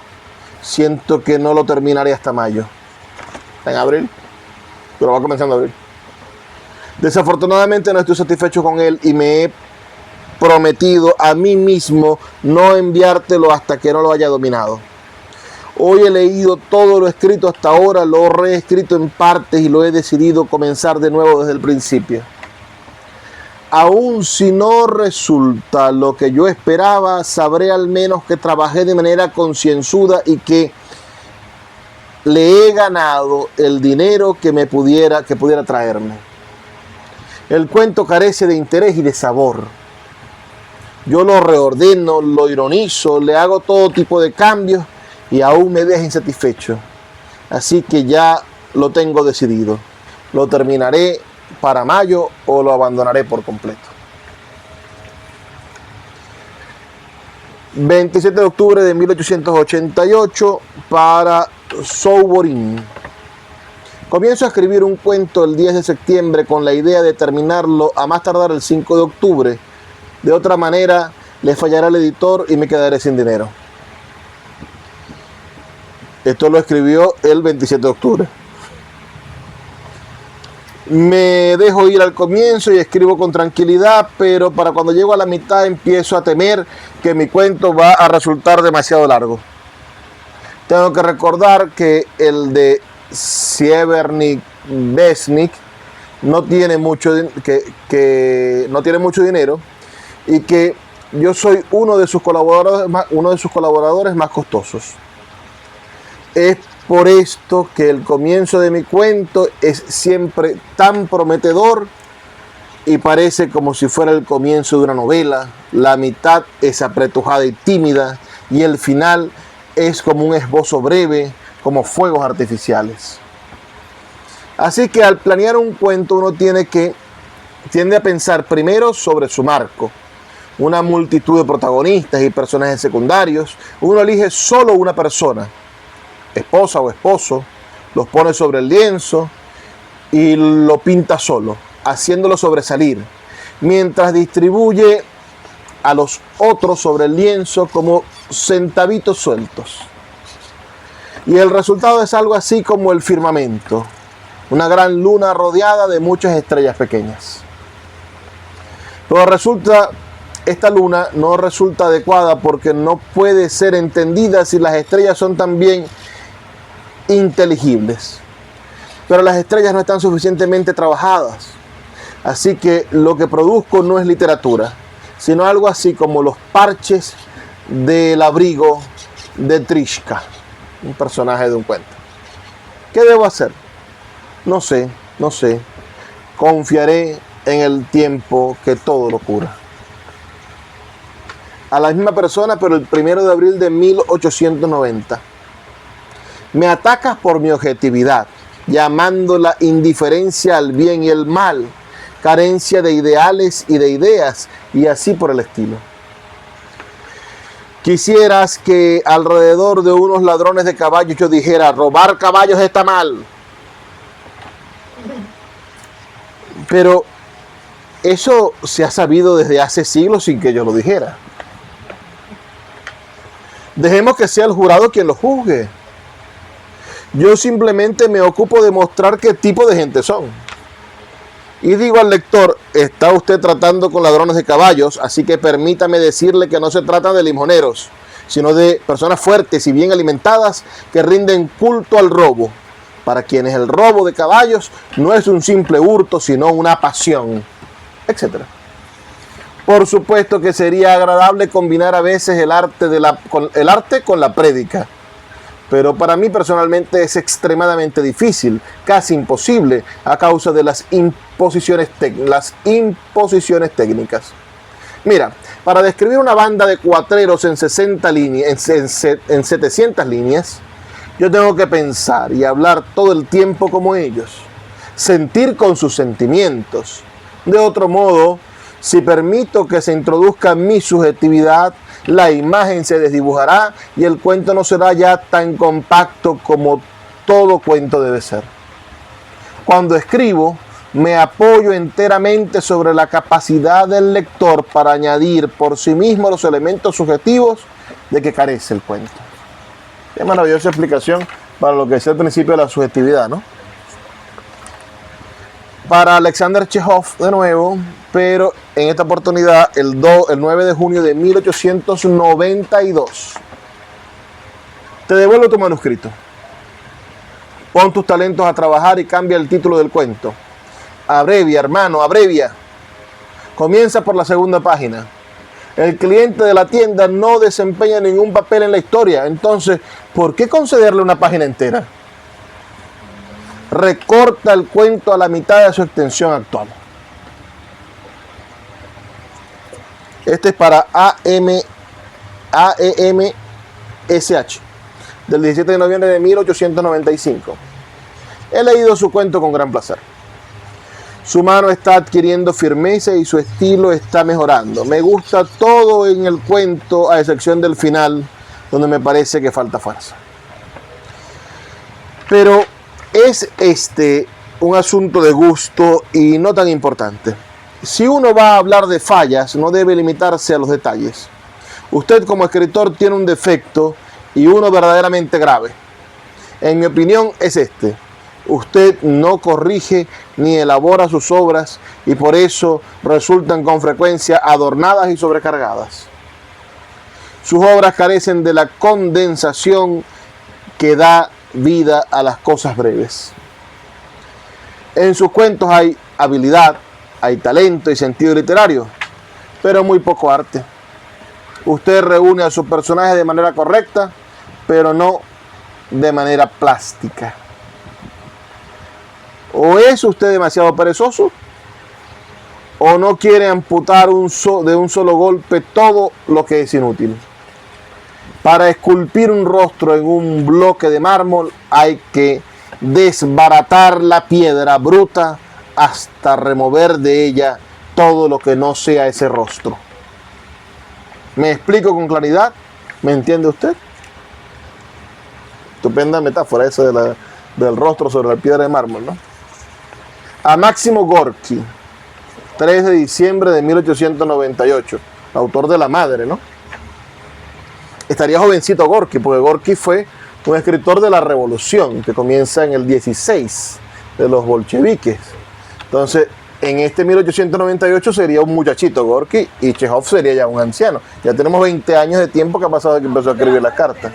siento que no lo terminaré hasta mayo. Está en abril, pero va comenzando abril. Desafortunadamente no estoy satisfecho con él y me he prometido a mí mismo no enviártelo hasta que no lo haya dominado. Hoy he leído todo lo escrito hasta ahora, lo he reescrito en partes y lo he decidido comenzar de nuevo desde el principio. Aun si no resulta lo que yo esperaba, sabré al menos que trabajé de manera concienzuda y que le he ganado el dinero que pudiera traerme. El cuento carece de interés y de sabor. Yo lo reordeno, lo ironizo, le hago todo tipo de cambios y aún me deja insatisfecho. Así que ya lo tengo decidido. Lo terminaré para mayo o lo abandonaré por completo. 27 de octubre de 1888 para Souvorin. Comienzo a escribir un cuento el 10 de septiembre con la idea de terminarlo a más tardar el 5 de octubre. De otra manera, le fallará al editor y me quedaré sin dinero. Esto lo escribió el 27 de octubre. Me dejo ir al comienzo y escribo con tranquilidad, pero para cuando llego a la mitad empiezo a temer que mi cuento va a resultar demasiado largo. Tengo que recordar que el de Severnivensky no tiene mucho dinero y que yo soy uno de sus colaboradores más costosos. Es por esto que el comienzo de mi cuento es siempre tan prometedor y parece como si fuera el comienzo de una novela. La mitad es apretujada y tímida y el final es como un esbozo breve, como fuegos artificiales. Así que al planear un cuento uno tiende a pensar primero sobre su marco, una multitud de protagonistas y personajes secundarios. Uno elige solo una persona, esposa o esposo, los pone sobre el lienzo y lo pinta solo, haciéndolo sobresalir, mientras distribuye a los otros sobre el lienzo como centavitos sueltos. Y el resultado es algo así como el firmamento, una gran luna rodeada de muchas estrellas pequeñas. Pero esta luna no resulta adecuada porque no puede ser entendida si las estrellas son también inteligibles. Pero las estrellas no están suficientemente trabajadas. Así que lo que produzco no es literatura, sino algo así como los parches del abrigo de Trishka, un personaje de un cuento. ¿Qué debo hacer? No sé. Confiaré en el tiempo que todo lo cura. A la misma persona, pero el 1 de abril de 1890. Me atacas por mi objetividad, llamándola indiferencia al bien y el mal, carencia de ideales y de ideas, y así por el estilo. Quisieras que alrededor de unos ladrones de caballos yo dijera, robar caballos está mal. Pero eso se ha sabido desde hace siglos sin que yo lo dijera. Dejemos que sea el jurado quien lo juzgue. Yo simplemente me ocupo de mostrar qué tipo de gente son. Y digo al lector, está usted tratando con ladrones de caballos, así que permítame decirle que no se trata de limoneros, sino de personas fuertes y bien alimentadas que rinden culto al robo, para quienes el robo de caballos no es un simple hurto, sino una pasión, etc. Por supuesto que sería agradable combinar a veces el arte con la prédica, pero para mí personalmente es extremadamente difícil, casi imposible, a causa de las imposiciones técnicas. Mira, para describir una banda de cuatreros en 700 líneas, Yo tengo que pensar y hablar todo el tiempo como ellos, sentir con sus sentimientos. De otro modo, si permito que se introduzca mi subjetividad, la imagen se desdibujará y el cuento no será ya tan compacto como todo cuento debe ser. Cuando escribo, me apoyo enteramente sobre la capacidad del lector para añadir por sí mismo los elementos subjetivos de que carece el cuento. Qué maravillosa explicación para lo que es el principio de la subjetividad, ¿no? Para Alexander Chejov, de nuevo, pero en esta oportunidad el 9 de junio de 1892. Te devuelvo tu manuscrito. Pon tus talentos a trabajar y cambia el título del cuento. Abrevia, hermano, abrevia. Comienza por la segunda página. El cliente de la tienda no desempeña ningún papel en la historia. Entonces, ¿por qué concederle una página entera? Recorta el cuento a la mitad de su extensión actual. Este es para AEMSH, del 17 de noviembre de 1895. He leído su cuento con gran placer. Su mano está adquiriendo firmeza y su estilo está mejorando. Me gusta todo en el cuento, a excepción del final, donde me parece que falta fuerza. Pero es un asunto de gusto y no tan importante. Si uno va a hablar de fallas, no debe limitarse a los detalles. Usted como escritor tiene un defecto y uno verdaderamente grave. En mi opinión es este. Usted no corrige ni elabora sus obras y por eso resultan con frecuencia adornadas y sobrecargadas. Sus obras carecen de la condensación que da vida a las cosas breves. En sus cuentos hay habilidad, hay talento y sentido literario, pero muy poco arte. Usted reúne a sus personajes de manera correcta, pero no de manera plástica. O es usted demasiado perezoso, o no quiere amputar de un solo golpe todo lo que es inútil. Para esculpir un rostro en un bloque de mármol hay que desbaratar la piedra bruta hasta remover de ella todo lo que no sea ese rostro. ¿Me explico con claridad? ¿Me entiende usted? Estupenda metáfora esa del rostro sobre la piedra de mármol, ¿no? A Máximo Gorki, 3 de diciembre de 1898, autor de La Madre, ¿no? Estaría jovencito Gorki, porque Gorki fue un escritor de la Revolución, que comienza en el 16, de los bolcheviques. Entonces, en este 1898 sería un muchachito Gorki y Chejov sería ya un anciano. Ya tenemos 20 años de tiempo que ha pasado de que empezó a escribir las cartas.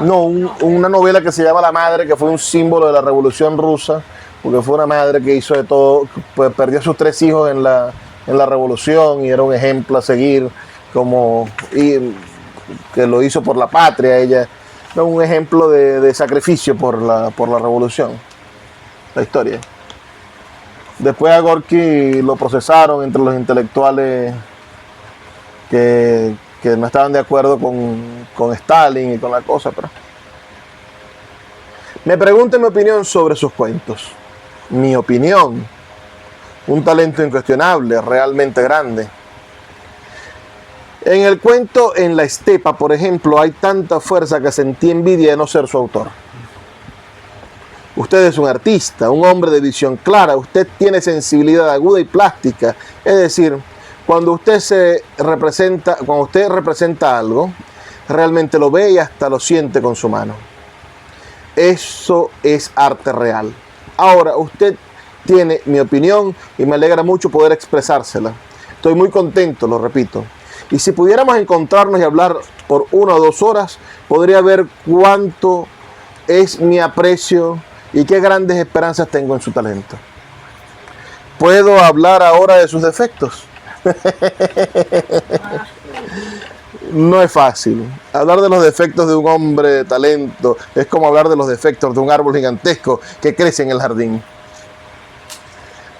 No, una novela que se llama La Madre, que fue un símbolo de la Revolución Rusa, porque fue una madre que hizo de todo, pues perdió a sus 3 hijos en la Revolución y era un ejemplo a seguir, y que lo hizo por la patria. Ella era un ejemplo de sacrificio por la Revolución, la historia. Después a Gorki lo procesaron entre los intelectuales que no estaban de acuerdo con Stalin y con la cosa. Pero me pregunten mi opinión sobre sus cuentos. Mi opinión, un talento incuestionable, realmente grande. En el cuento En la estepa, por ejemplo, hay tanta fuerza que sentí envidia de no ser su autor. Usted es un artista, un hombre de visión clara, usted tiene sensibilidad aguda y plástica. Es decir, cuando usted representa algo, realmente lo ve y hasta lo siente con su mano. Eso es arte real. Ahora, usted tiene mi opinión y me alegra mucho poder expresársela. Estoy muy contento, lo repito. Y si pudiéramos encontrarnos y hablar por 1 o 2 horas, podría ver cuánto es mi aprecio y qué grandes esperanzas tengo en su talento. ¿Puedo hablar ahora de sus defectos? No es fácil. Hablar de los defectos de un hombre de talento es como hablar de los defectos de un árbol gigantesco que crece en el jardín.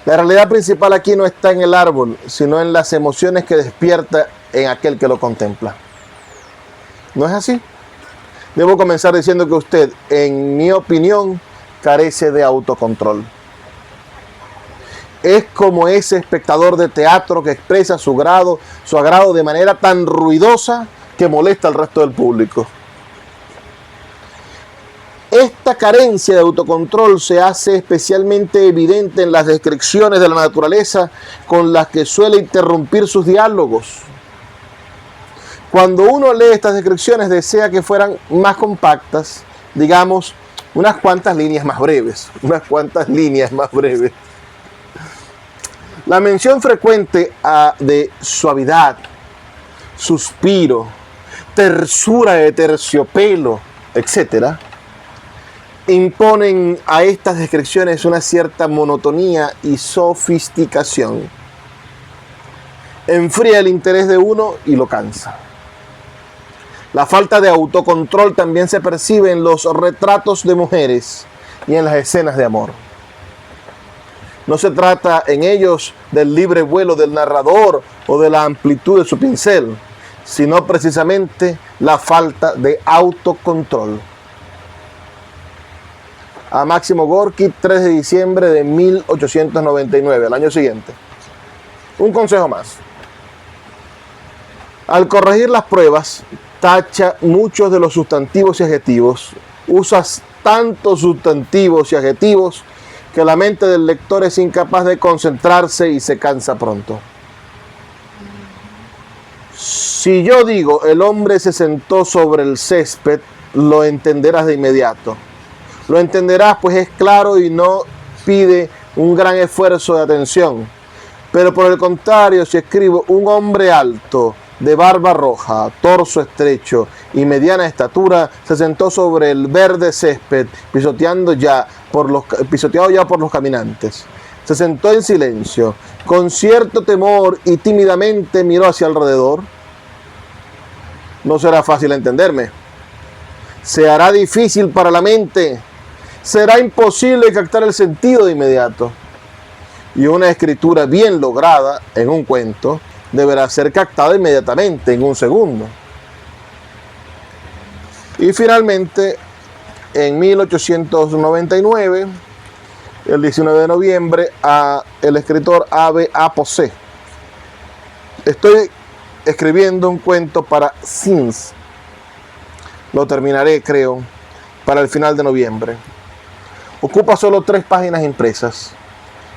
La realidad principal aquí no está en el árbol, sino en las emociones que despierta en aquel que lo contempla. ¿No es así? Debo comenzar diciendo que usted, en mi opinión, carece de autocontrol. Es como ese espectador de teatro que expresa su agrado de manera tan ruidosa que molesta al resto del público. Esta carencia de autocontrol se hace especialmente evidente en las descripciones de la naturaleza con las que suele interrumpir sus diálogos. Cuando uno lee estas descripciones desea que fueran más compactas, digamos, unas cuantas líneas más breves. La mención frecuente de suavidad, suspiro, tersura de terciopelo, etc., imponen a estas descripciones una cierta monotonía y sofisticación. Enfría el interés de uno y lo cansa. La falta de autocontrol también se percibe en los retratos de mujeres y en las escenas de amor. No se trata en ellos del libre vuelo del narrador o de la amplitud de su pincel, sino precisamente la falta de autocontrol. A Máximo Gorki, 3 de diciembre de 1899, al año siguiente. Un consejo más. Al corregir las pruebas, tacha muchos de los sustantivos y adjetivos. Usas tantos sustantivos y adjetivos que la mente del lector es incapaz de concentrarse y se cansa pronto. Si yo digo el hombre se sentó sobre el césped, lo entenderás de inmediato. Lo entenderás, pues es claro y no pide un gran esfuerzo de atención. Pero por el contrario, si escribo un hombre alto, de barba roja, torso estrecho y mediana estatura, se sentó sobre el verde césped, pisoteado ya por los caminantes. Se sentó en silencio, con cierto temor y tímidamente miró hacia alrededor. No será fácil entenderme. Se hará difícil para la mente. Será imposible captar el sentido de inmediato. Y una escritura bien lograda en un cuento deberá ser captada inmediatamente, en un segundo. Y finalmente, en 1899, el 19 de noviembre, el escritor Abe Apocé. Estoy escribiendo un cuento para Sins. Lo terminaré, creo, para el final de noviembre. Ocupa solo 3 páginas impresas,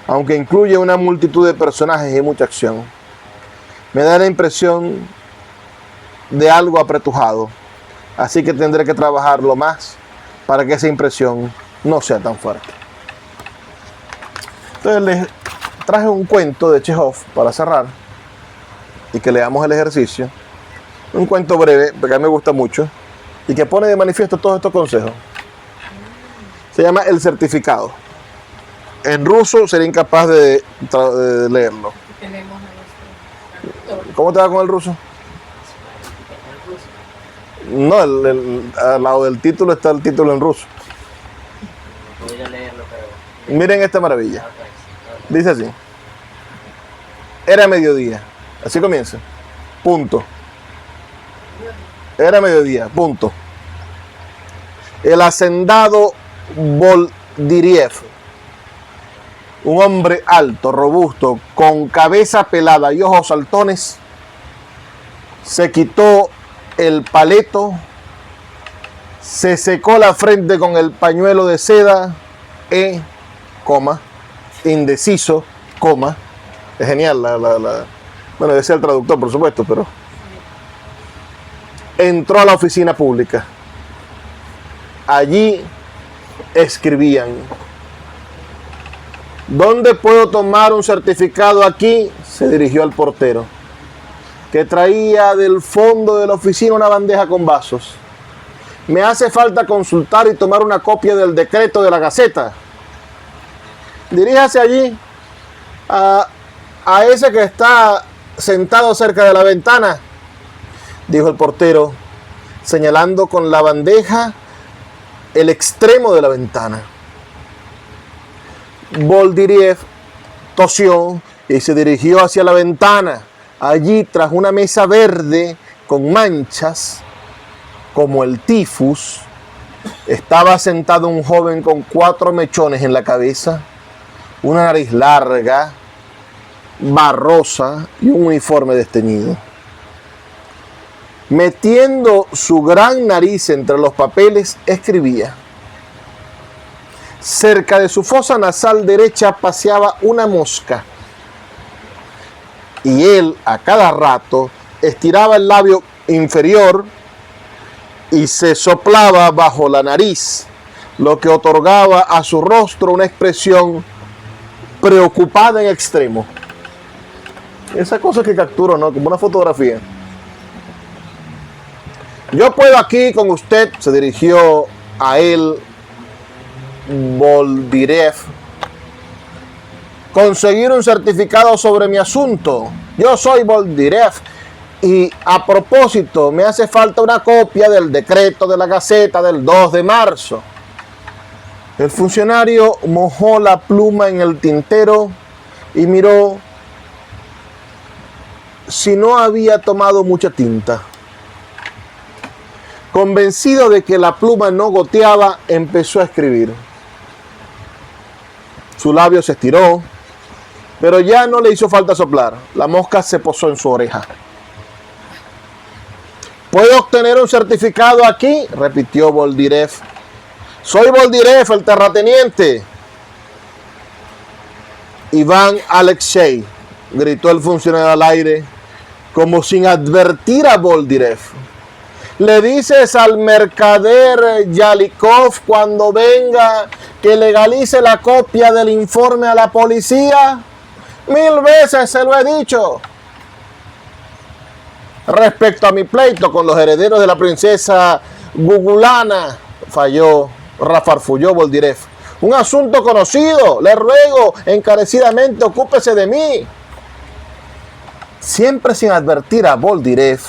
aunque incluye una multitud de personajes y mucha acción. Me da la impresión de algo apretujado, así que tendré que trabajarlo más para que esa impresión no sea tan fuerte. Entonces les traje un cuento de Chekhov para cerrar y que leamos el ejercicio. Un cuento breve, porque a mí me gusta mucho y que pone de manifiesto todos estos consejos. Se llama El certificado. En ruso sería incapaz de leerlo. ¿Cómo te va con el ruso? No, al lado del título está el título en ruso. Podría leerlo, pero... Miren esta maravilla. Dice así. Era mediodía. Así comienza. Punto. Era mediodía. Punto. El hacendado Boldiriev, un hombre alto, robusto, con cabeza pelada y ojos saltones, se quitó el paleto, se secó la frente con el pañuelo de seda, indeciso, es genial, bueno, ese es el traductor, por supuesto, pero entró a la oficina pública. Allí escribían: ¿dónde puedo tomar un certificado aquí? Se dirigió al portero, que traía del fondo de la oficina una bandeja con vasos. Me hace falta consultar y tomar una copia del decreto de la Gaceta. Diríjase allí a ese que está sentado cerca de la ventana, dijo el portero, señalando con la bandeja el extremo de la ventana. Boldiriev tosió y se dirigió hacia la ventana. Allí, tras una mesa verde con manchas, como el tifus, estaba sentado un joven con 4 mechones en la cabeza, una nariz larga, barrosa y un uniforme desteñido. Metiendo su gran nariz entre los papeles, escribía. Cerca de su fosa nasal derecha paseaba una mosca. Y él, a cada rato, estiraba el labio inferior y se soplaba bajo la nariz, lo que otorgaba a su rostro una expresión preocupada en extremo. Esa cosa que capturo, ¿no? Como una fotografía. Yo puedo aquí con usted, se dirigió a él Boldirev, conseguir un certificado sobre mi asunto. Yo soy Boldirev y a propósito me hace falta una copia del decreto de la Gaceta del 2 de marzo. El funcionario mojó la pluma en el tintero y miró si no había tomado mucha tinta. Convencido de que la pluma no goteaba, empezó a escribir. Su labio se estiró, pero ya no le hizo falta soplar. La mosca se posó en su oreja. ¿Puedo obtener un certificado aquí?, repitió Boldirev. Soy Boldirev, el terrateniente. Iván Alexei, gritó el funcionario al aire, como sin advertir a Boldirev. ¿Le dices al mercader Yalikov cuando venga que legalice la copia del informe a la policía? 1000 veces se lo he dicho. Respecto a mi pleito con los herederos de la princesa Gugulana, farfulló Boldirev. Un asunto conocido, le ruego encarecidamente, ocúpese de mí. Siempre sin advertir a Boldirev,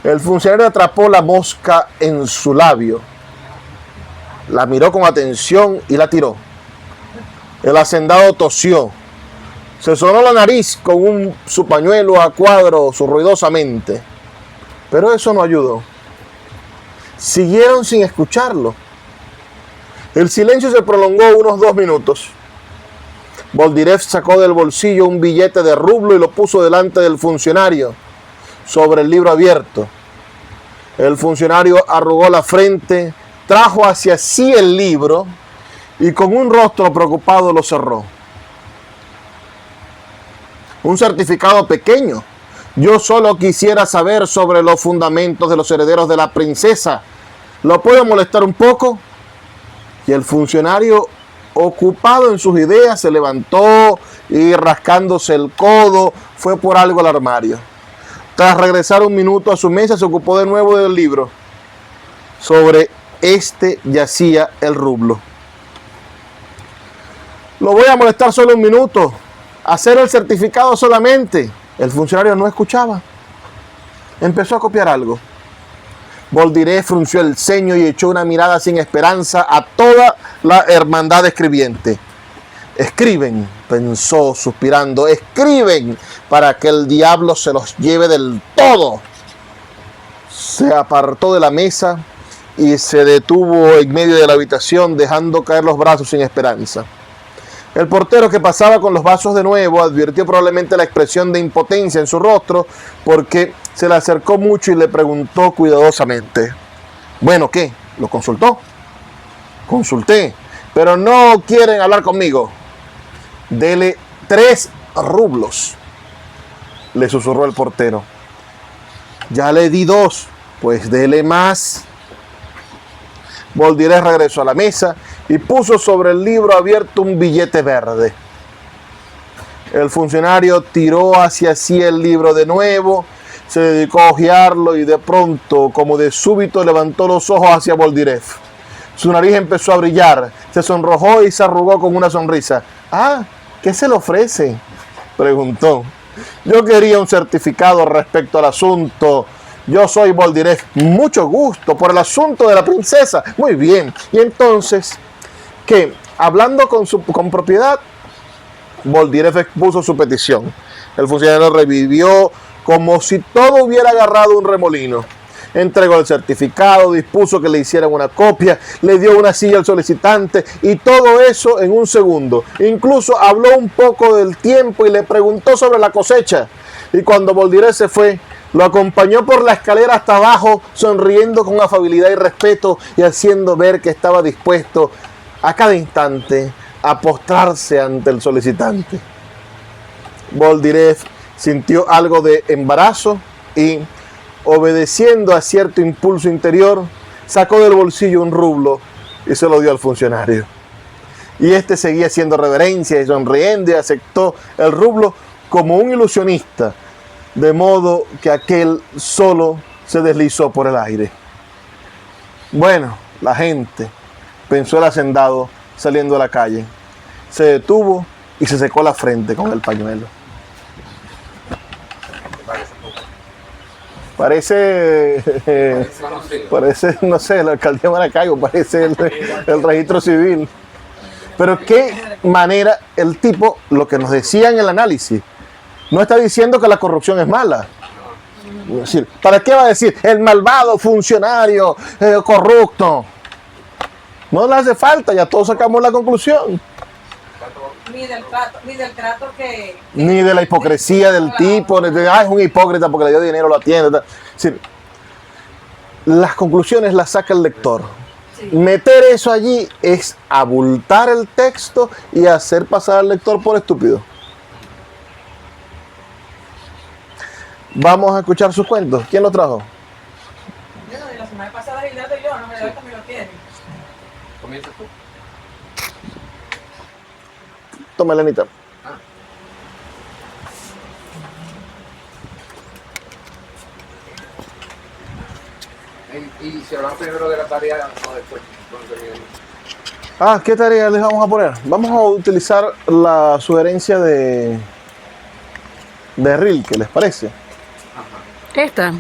el funcionario atrapó la mosca en su labio, la miró con atención y la tiró. El hacendado tosió, se sonó la nariz con su pañuelo a cuadros ruidosamente, pero eso no ayudó. Siguieron sin escucharlo. El silencio se prolongó unos 2 minutos. Boldirev sacó del bolsillo un billete de rublo y lo puso delante del funcionario sobre el libro abierto. El funcionario arrugó la frente, trajo hacia sí el libro y con un rostro preocupado lo cerró. Un certificado pequeño. Yo solo quisiera saber sobre los fundamentos de los herederos de la princesa. ¿Lo puedo molestar un poco? Y el funcionario, ocupado en sus ideas, se levantó y rascándose el codo, fue por algo al armario. Tras regresar un minuto a su mesa, se ocupó de nuevo del libro. Sobre este yacía el rublo. Lo voy a molestar solo un minuto. Hacer el certificado solamente. El funcionario no escuchaba. Empezó a copiar algo. Boldirev frunció el ceño y echó una mirada sin esperanza a toda la hermandad escribiente. Escriben, pensó suspirando, escriben para que el diablo se los lleve del todo. Se apartó de la mesa y se detuvo en medio de la habitación, dejando caer los brazos sin esperanza. El portero, que pasaba con los vasos de nuevo, advirtió probablemente la expresión de impotencia en su rostro, porque se le acercó mucho y le preguntó cuidadosamente. Bueno, ¿qué? ¿Lo consultó? Consulté, pero no quieren hablar conmigo. Dele 3 rublos, le susurró el portero. Ya le di 2, pues dele más. Boldirev regresó a la mesa y puso sobre el libro abierto un billete verde. El funcionario tiró hacia sí el libro de nuevo, se dedicó a hojearlo y de pronto, como de súbito, levantó los ojos hacia Boldirev. Su nariz empezó a brillar, se sonrojó y se arrugó con una sonrisa. «Ah, ¿qué se le ofrece?», preguntó. «Yo quería un certificado respecto al asunto. Yo soy Boldirev. Mucho gusto, por el asunto de la princesa». «Muy bien. Y entonces, ¿qué? Hablando con propiedad». Boldirev expuso su petición. El funcionario revivió como si todo hubiera agarrado un remolino. entregó el certificado, dispuso que le hicieran una copia, le dio una silla al solicitante y todo eso en un segundo. Incluso habló un poco del tiempo y le preguntó sobre la cosecha. Y cuando Boldiré se fue, lo acompañó por la escalera hasta abajo, sonriendo con afabilidad y respeto y haciendo ver que estaba dispuesto a cada instante a postrarse ante el solicitante. Boldiré sintió algo de embarazo y, obedeciendo a cierto impulso interior, sacó del bolsillo un rublo y se lo dio al funcionario. Y este seguía haciendo reverencia y sonriendo y aceptó el rublo como un ilusionista, de modo que aquel solo se deslizó por el aire. Bueno, la gente, pensó el hacendado saliendo a la calle, se detuvo y se secó la frente con el pañuelo. Parece, no sé, la alcaldía de Maracaibo, parece el registro civil. Pero qué manera el tipo, lo que nos decía en el análisis, no está diciendo que la corrupción es mala. Es decir, ¿para qué va a decir el malvado funcionario corrupto? No le hace falta, ya todos sacamos la conclusión. Ni del trato que Ni de la hipocresía del tipo, ni de, es un hipócrita porque le dio dinero, lo atiende. Es decir, las conclusiones las saca el lector. sí. Meter eso allí es abultar el texto y hacer pasar al lector por estúpido. Vamos a escuchar sus cuentos. ¿Quién los trajo? Bueno, de la semana pasada Gilberto y yo, no me también lo tiene. Comienza tú. Toma, Elenita. Y si hablamos primero de la tarea, no después. Cuando terminemos. ¿Qué tarea les vamos a poner? Vamos a utilizar la sugerencia de Rilke, ¿les parece? Esta.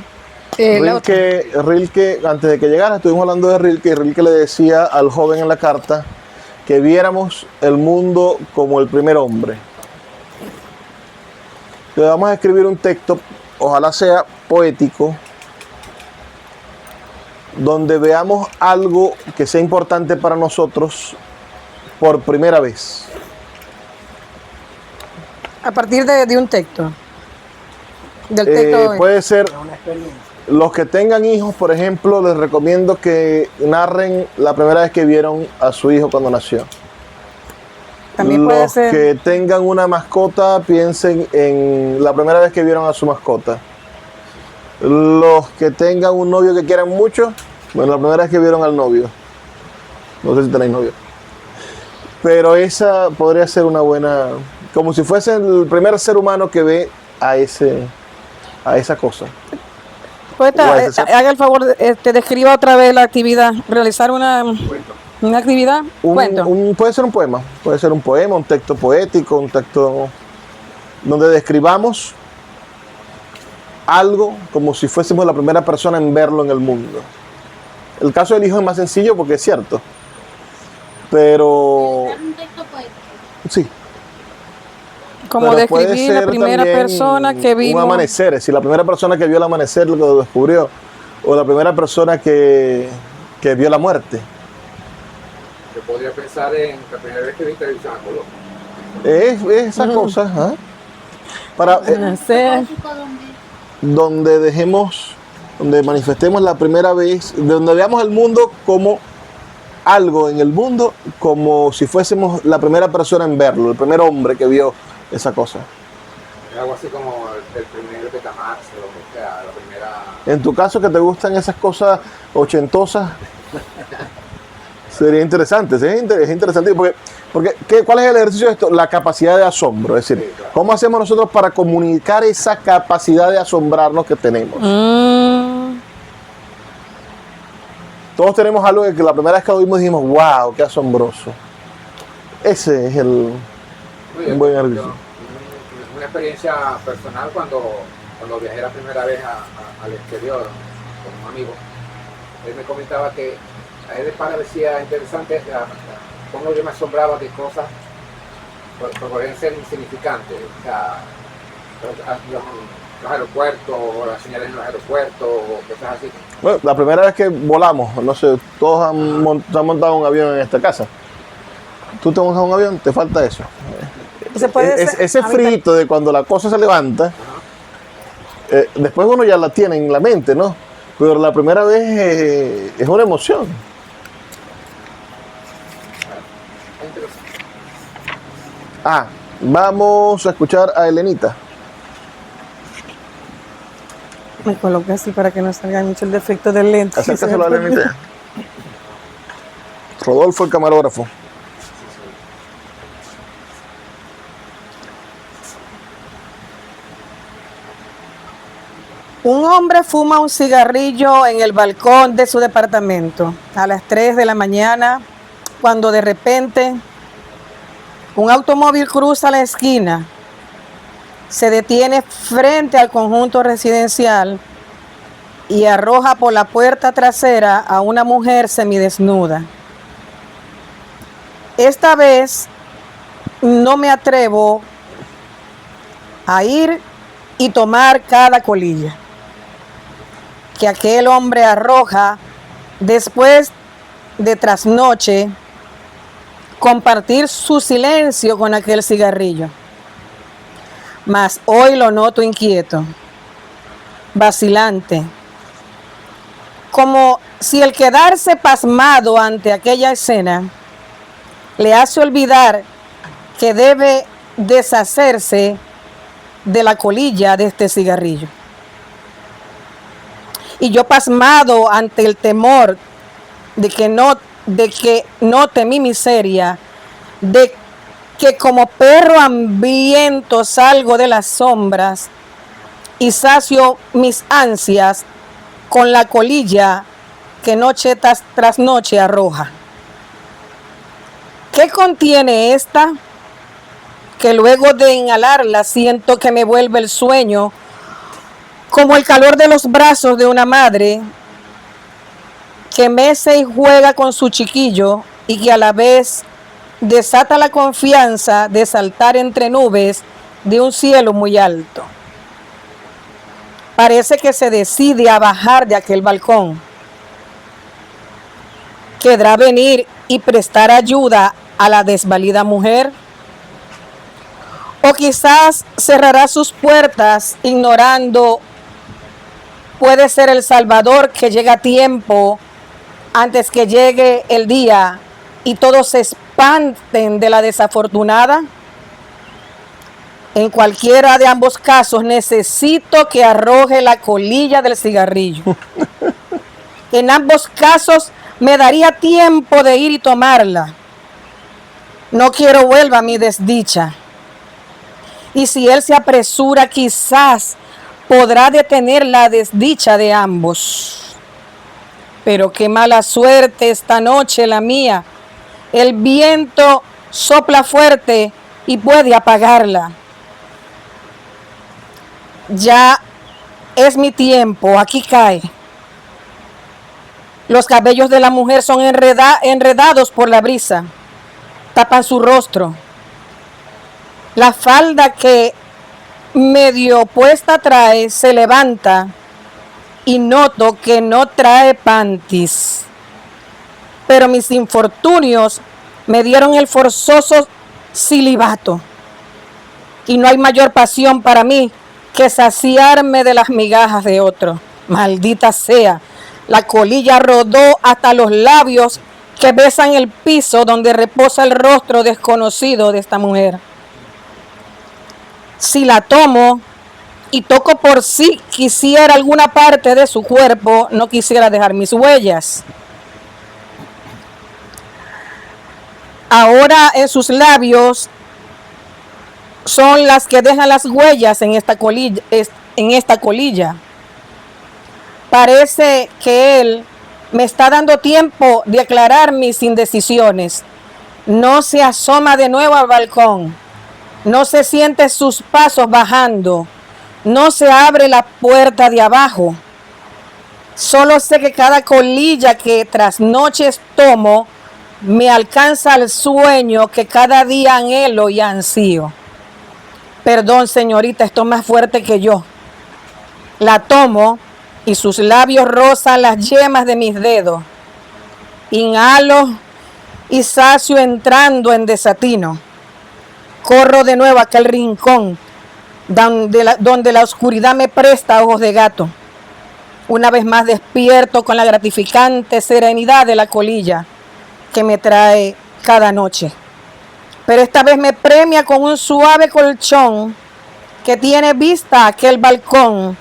La otra. Rilke, antes de que llegara, estuvimos hablando de Rilke, y Rilke le decía al joven en la carta que viéramos el mundo como el primer hombre. Le vamos a escribir un texto, ojalá sea poético, donde veamos algo que sea importante para nosotros por primera vez. A partir de un texto. Del texto. Puede ser, los que tengan hijos, por ejemplo, les recomiendo que narren la primera vez que vieron a su hijo cuando nació. También puede Los ser. que tengan una mascota, piensen en la primera vez que vieron a su mascota. Los que tengan un novio que quieran mucho, bueno, la primera vez que vieron al novio. No sé si tenéis novio. Pero esa podría ser una buena, como si fuese el primer ser humano que ve a esa cosa. Poeta, Igual, ese- haga el favor, describa otra vez la actividad. Realizar una actividad. Cuento. Puede ser un poema, puede ser un poema, un texto poético, un texto donde describamos algo como si fuésemos la primera persona en verlo en el mundo. El caso del hijo es más sencillo porque es cierto, pero Es un texto poético. sí. Como Pero puede describir la ser primera también persona que un vimos. amanecer, es decir, la primera persona que vio el amanecer lo descubrió, o la primera persona que vio la muerte. Yo podría pensar en la primera vez que vi televisión a color. Es esa cosa, ¿ah? Para, No sé. Poético donde donde manifestemos la primera vez, donde veamos el mundo como algo en el mundo, como si fuésemos la primera persona en verlo, el primer hombre que vio esa cosa. Es algo así como el primer Betamax, o sea, la primera... En tu caso, que te gustan esas cosas ochentosas, sería interesante, ¿sí? Es interesante porque ¿cuál es el ejercicio de esto? La capacidad de asombro, es decir, Sí, claro. ¿cómo hacemos nosotros para comunicar esa capacidad de asombrarnos que tenemos? Todos tenemos algo que la primera vez que lo vimos dijimos, wow, qué asombroso. Ese es un buen ejercicio. Una experiencia personal cuando viajé la primera vez al exterior con un amigo. Él me comentaba que a él le parecía interesante cómo yo me asombraba de cosas podrían ser insignificantes. O sea, los aeropuertos, o las señales en los aeropuertos, o cosas así. Bueno, la primera vez que volamos, no sé, todos se han montado un avión en esta casa. ¿Tú te montas un avión? Te falta eso. Se puede ser- Ese ahorita- frito de cuando la cosa se levanta, después uno ya la tiene en la mente, ¿no? Pero la primera vez es una emoción. Ah, vamos a escuchar a Elenita. Me coloqué así para que no salga mucho el defecto del lente. Acércaselo a Elenita. Rodolfo, el camarógrafo. Un hombre fuma un cigarrillo en el balcón de su departamento a las 3 de la mañana, cuando de repente un automóvil cruza la esquina, se detiene frente al conjunto residencial y arroja por la puerta trasera a una mujer semidesnuda. Esta vez no me atrevo a ir y tomar cada colilla que aquel hombre arroja después de trasnoche compartir su silencio con aquel cigarrillo. Mas hoy lo noto inquieto, vacilante, como si el quedarse pasmado ante aquella escena le hace olvidar que debe deshacerse de la colilla de este cigarrillo. Y yo pasmado ante el temor de que note mi miseria, de que como perro hambriento salgo de las sombras y sacio mis ansias con la colilla que noche tras noche arroja. ¿Qué contiene esta? Que luego de inhalarla siento que me vuelve el sueño, como el calor de los brazos de una madre que mece y juega con su chiquillo y que a la vez desata la confianza de saltar entre nubes de un cielo muy alto. Parece que se decide a bajar de aquel balcón. ¿Querrá venir y prestar ayuda a la desvalida mujer? O quizás cerrará sus puertas ignorando, puede ser el Salvador que llega a tiempo antes que llegue el día y todos se espanten de la desafortunada. En cualquiera de ambos casos necesito que arroje la colilla del cigarrillo. En ambos casos me daría tiempo de ir y tomarla. No quiero vuelva mi desdicha. Y si él se apresura, quizás podrá detener la desdicha de ambos. Pero qué mala suerte esta noche la mía. El viento sopla fuerte y puede apagarla. Ya es mi tiempo, aquí cae. Los cabellos de la mujer son enredados por la brisa, tapan su rostro. La falda que medio puesta trae se levanta y noto que no trae panties. Pero mis infortunios me dieron el forzoso celibato y no hay mayor pasión para mí que saciarme de las migajas de otro. Maldita sea, la colilla rodó hasta los labios que besan el piso donde reposa el rostro desconocido de esta mujer. Si la tomo y toco por si quisiera alguna parte de su cuerpo, no quisiera dejar mis huellas. Ahora en sus labios son las que dejan las huellas en esta colilla. Parece que él me está dando tiempo de aclarar mis indecisiones. No se asoma de nuevo al balcón. No se siente sus pasos bajando. No se abre la puerta de abajo. Solo sé que cada colilla que tras noches tomo me alcanza el sueño que cada día anhelo y ansío. Perdón, señorita, esto es más fuerte que yo. La tomo y sus labios rozan las yemas de mis dedos. Inhalo y sacio entrando en desatino. Corro de nuevo a aquel rincón donde la oscuridad me presta ojos de gato. Una vez más despierto con la gratificante serenidad de la colilla que me trae cada noche. Pero esta vez me premia con un suave colchón que tiene vista a aquel balcón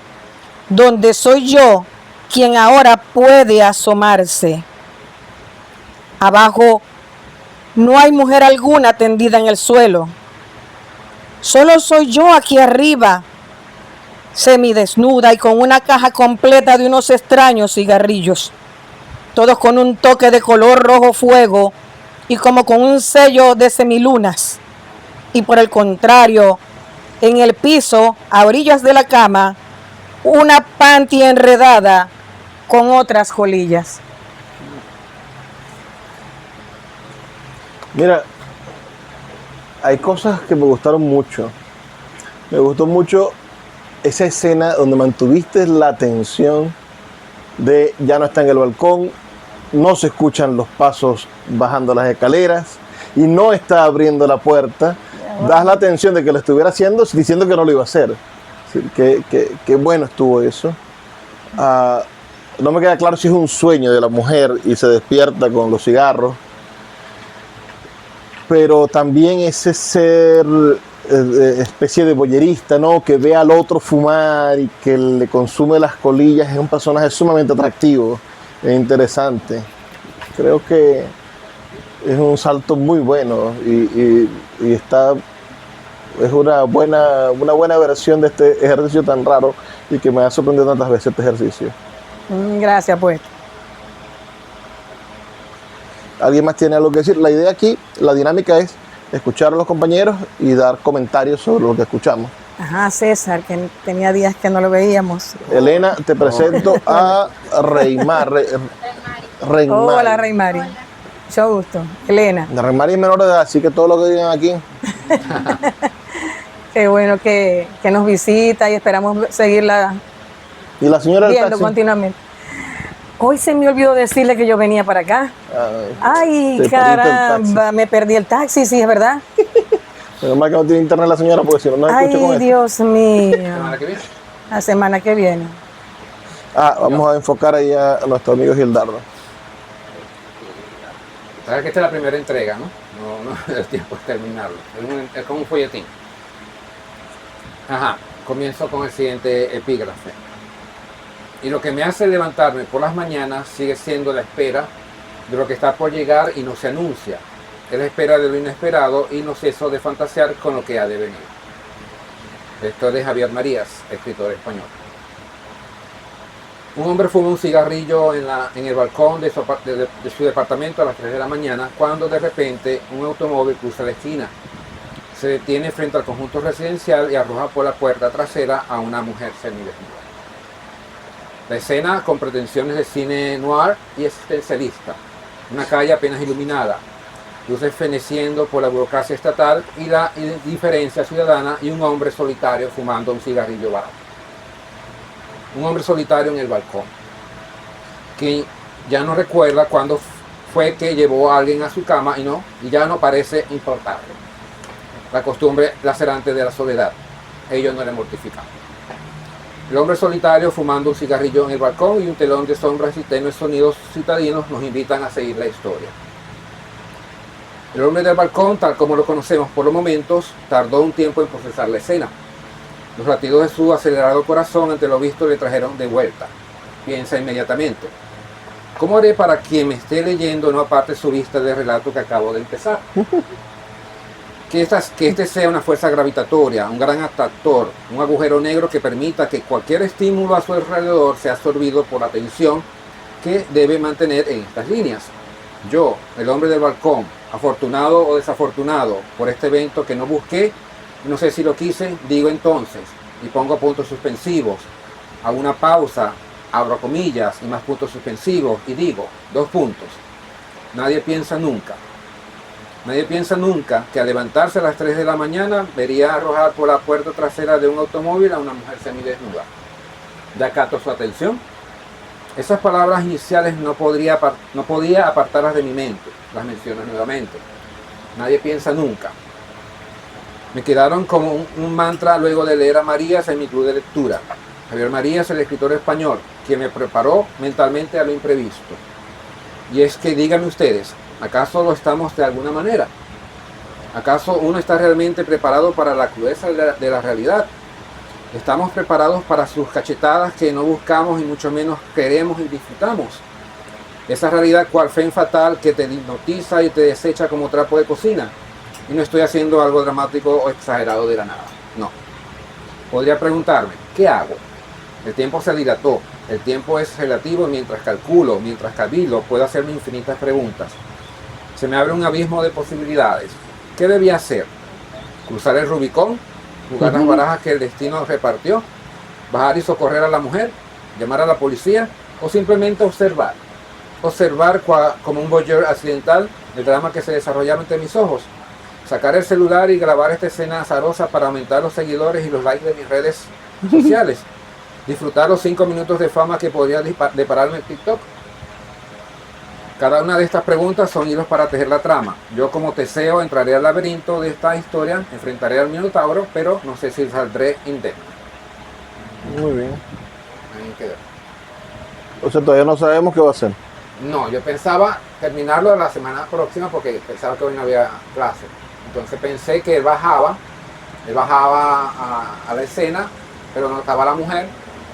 donde soy yo quien ahora puede asomarse. Abajo no hay mujer alguna tendida en el suelo. Solo soy yo aquí arriba, semidesnuda y con una caja completa de unos extraños cigarrillos, todos con un toque de color rojo fuego y como con un sello de semilunas. Y por el contrario, en el piso, a orillas de la cama, una panty enredada con otras colillas. Mira, hay cosas que me gustaron mucho. Me gustó mucho esa escena donde mantuviste la atención de ya no está en el balcón, no se escuchan los pasos bajando las escaleras y no está abriendo la puerta. Das la atención de que lo estuviera haciendo diciendo que no lo iba a hacer. Qué bueno estuvo eso. No me queda claro si es un sueño de la mujer y se despierta con los cigarros, pero también ese ser especie de boyerista, ¿no? Que ve al otro fumar y que le consume las colillas, es un personaje sumamente atractivo e interesante. Creo que es un salto muy bueno y es una buena versión de este ejercicio tan raro y que me ha sorprendido tantas veces este ejercicio. Gracias, pues. ¿Alguien más tiene algo que decir? La idea aquí, la dinámica es escuchar a los compañeros y dar comentarios sobre lo que escuchamos. Ajá, César, que tenía días que no lo veíamos. Elena, te presento a Reymar. Hola, Reymari. Mucho gusto. Elena. Reymar es menor de edad, así que todo lo que digan aquí. Qué bueno que nos visita y esperamos seguirla ¿Y la señora del viendo taxi? continuamente. Hoy se me olvidó decirle que yo venía para acá. Ay, te caramba, me perdí el taxi, sí, es verdad. Menos mal que no tiene internet la señora, porque si no, no escucha con Ay, esto. Dios mío. ¿Semana que viene? La semana que viene. Vamos a enfocar ahí a nuestro amigo Gildardo. Sabes que esta es la primera entrega, ¿no? No el tiempo es terminarlo. Es como un folletín. Ajá, comienzo con el siguiente epígrafe. Y lo que me hace levantarme por las mañanas sigue siendo la espera de lo que está por llegar y no se anuncia. Es la espera de lo inesperado y no ceso de fantasear con lo que ha de venir. Esto es de Javier Marías, escritor español. Un hombre fuma un cigarrillo en el balcón de su departamento a las 3 de la mañana cuando de repente un automóvil cruza la esquina. Se detiene frente al conjunto residencial y arroja por la puerta trasera a una mujer semidesnuda. La escena, con pretensiones de cine noir y existencialista. Una calle apenas iluminada, luces feneciendo por la burocracia estatal y la indiferencia ciudadana y un hombre solitario fumando un cigarrillo barato. Un hombre solitario en el balcón, que ya no recuerda cuándo fue que llevó a alguien a su cama y ya no parece importarle. La costumbre lacerante de la soledad, ello no le mortifica. El hombre solitario fumando un cigarrillo en el balcón y un telón de sombras y tenues sonidos citadinos nos invitan a seguir la historia. El hombre del balcón, tal como lo conocemos por los momentos, tardó un tiempo en procesar la escena. Los latidos de su acelerado corazón ante lo visto le trajeron de vuelta. Piensa inmediatamente: ¿cómo haré para quien me esté leyendo no aparte su vista del relato que acabo de empezar? Que este sea una fuerza gravitatoria, un gran atractor, un agujero negro que permita que cualquier estímulo a su alrededor sea absorbido por la atención que debe mantener en estas líneas. Yo, el hombre del balcón, afortunado o desafortunado por este evento que no busqué, no sé si lo quise, digo entonces, y pongo puntos suspensivos, hago una pausa, abro comillas y más puntos suspensivos y digo, 2 puntos. Nadie piensa nunca que al levantarse a las 3 de la mañana vería arrojar por la puerta trasera de un automóvil a una mujer semidesnuda. Ya capto su atención. Esas palabras iniciales no podía apartarlas de mi mente. Las menciono nuevamente. Nadie piensa nunca. Me quedaron como un mantra luego de leer a Marías en mi club de lectura. Javier Marías, el escritor español, quien me preparó mentalmente a lo imprevisto. Y es que díganme ustedes, ¿acaso lo estamos de alguna manera? ¿Acaso uno está realmente preparado para la crudeza de la realidad? ¿Estamos preparados para sus cachetadas que no buscamos y mucho menos queremos y disfrutamos? Esa realidad cual fe fatal que te hipnotiza y te desecha como trapo de cocina. Y no estoy haciendo algo dramático o exagerado de la nada. No. Podría preguntarme, ¿qué hago? El tiempo se dilató. El tiempo es relativo mientras calculo, mientras cabilo, puedo hacerme infinitas preguntas. Se me abre un abismo de posibilidades. ¿Qué debía hacer? ¿Cruzar el Rubicón? ¿Jugar las barajas que el destino repartió? ¿Bajar y socorrer a la mujer? ¿Llamar a la policía? ¿O simplemente observar? Observar como un voyeur accidental el drama que se desarrollaba ante mis ojos. Sacar el celular y grabar esta escena azarosa para aumentar los seguidores y los likes de mis redes sociales. Disfrutar los 5 minutos de fama que podría depararme en TikTok. Cada una de estas preguntas son hilos para tejer la trama. Yo como Teseo entraré al laberinto de esta historia, enfrentaré al Minotauro, pero no sé si saldré indemne. Muy bien. Ahí quedó. O sea, todavía no sabemos qué va a hacer. No, yo pensaba terminarlo la semana próxima porque pensaba que hoy no había clase. Entonces pensé que él bajaba a la escena, pero no estaba la mujer,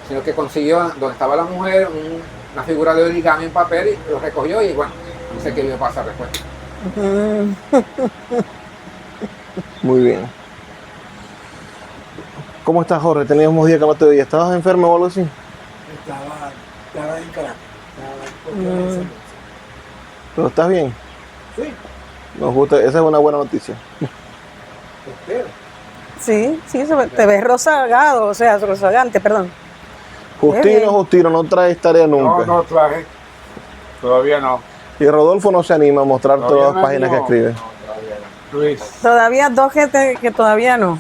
sino que consiguió donde estaba la mujer una figura de origami en papel y lo recogió y bueno, no sé qué iba a pasar después. Muy bien. ¿Cómo estás, Jorge? Teníamos días que no te veía. ¿Estabas enfermo o algo así? Estaba en Caracas. ¿Pero estás bien? Sí. Nos gusta, esa es una buena noticia. Espero. Sí, te ves rozagado, o sea, rozagante, perdón. Justino, no traes tarea nunca. No traje, todavía no. Y Rodolfo no se anima a mostrar todas las páginas que escribe. Luis, Todavía dos que todavía no,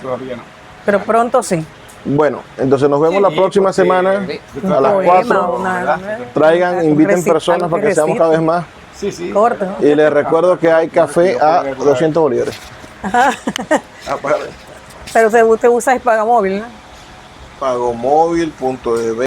todavía no. pero pronto sí. Bueno, entonces nos vemos la próxima semana a las Poema, 4. una- Traigan, inviten recital, personas para que seamos recite. cada vez más. Sí. Corto. Y les recuerdo que hay café a 200 bolívares. Pero usted usa el pagamóvil, ¿no? Pagomóvil.eb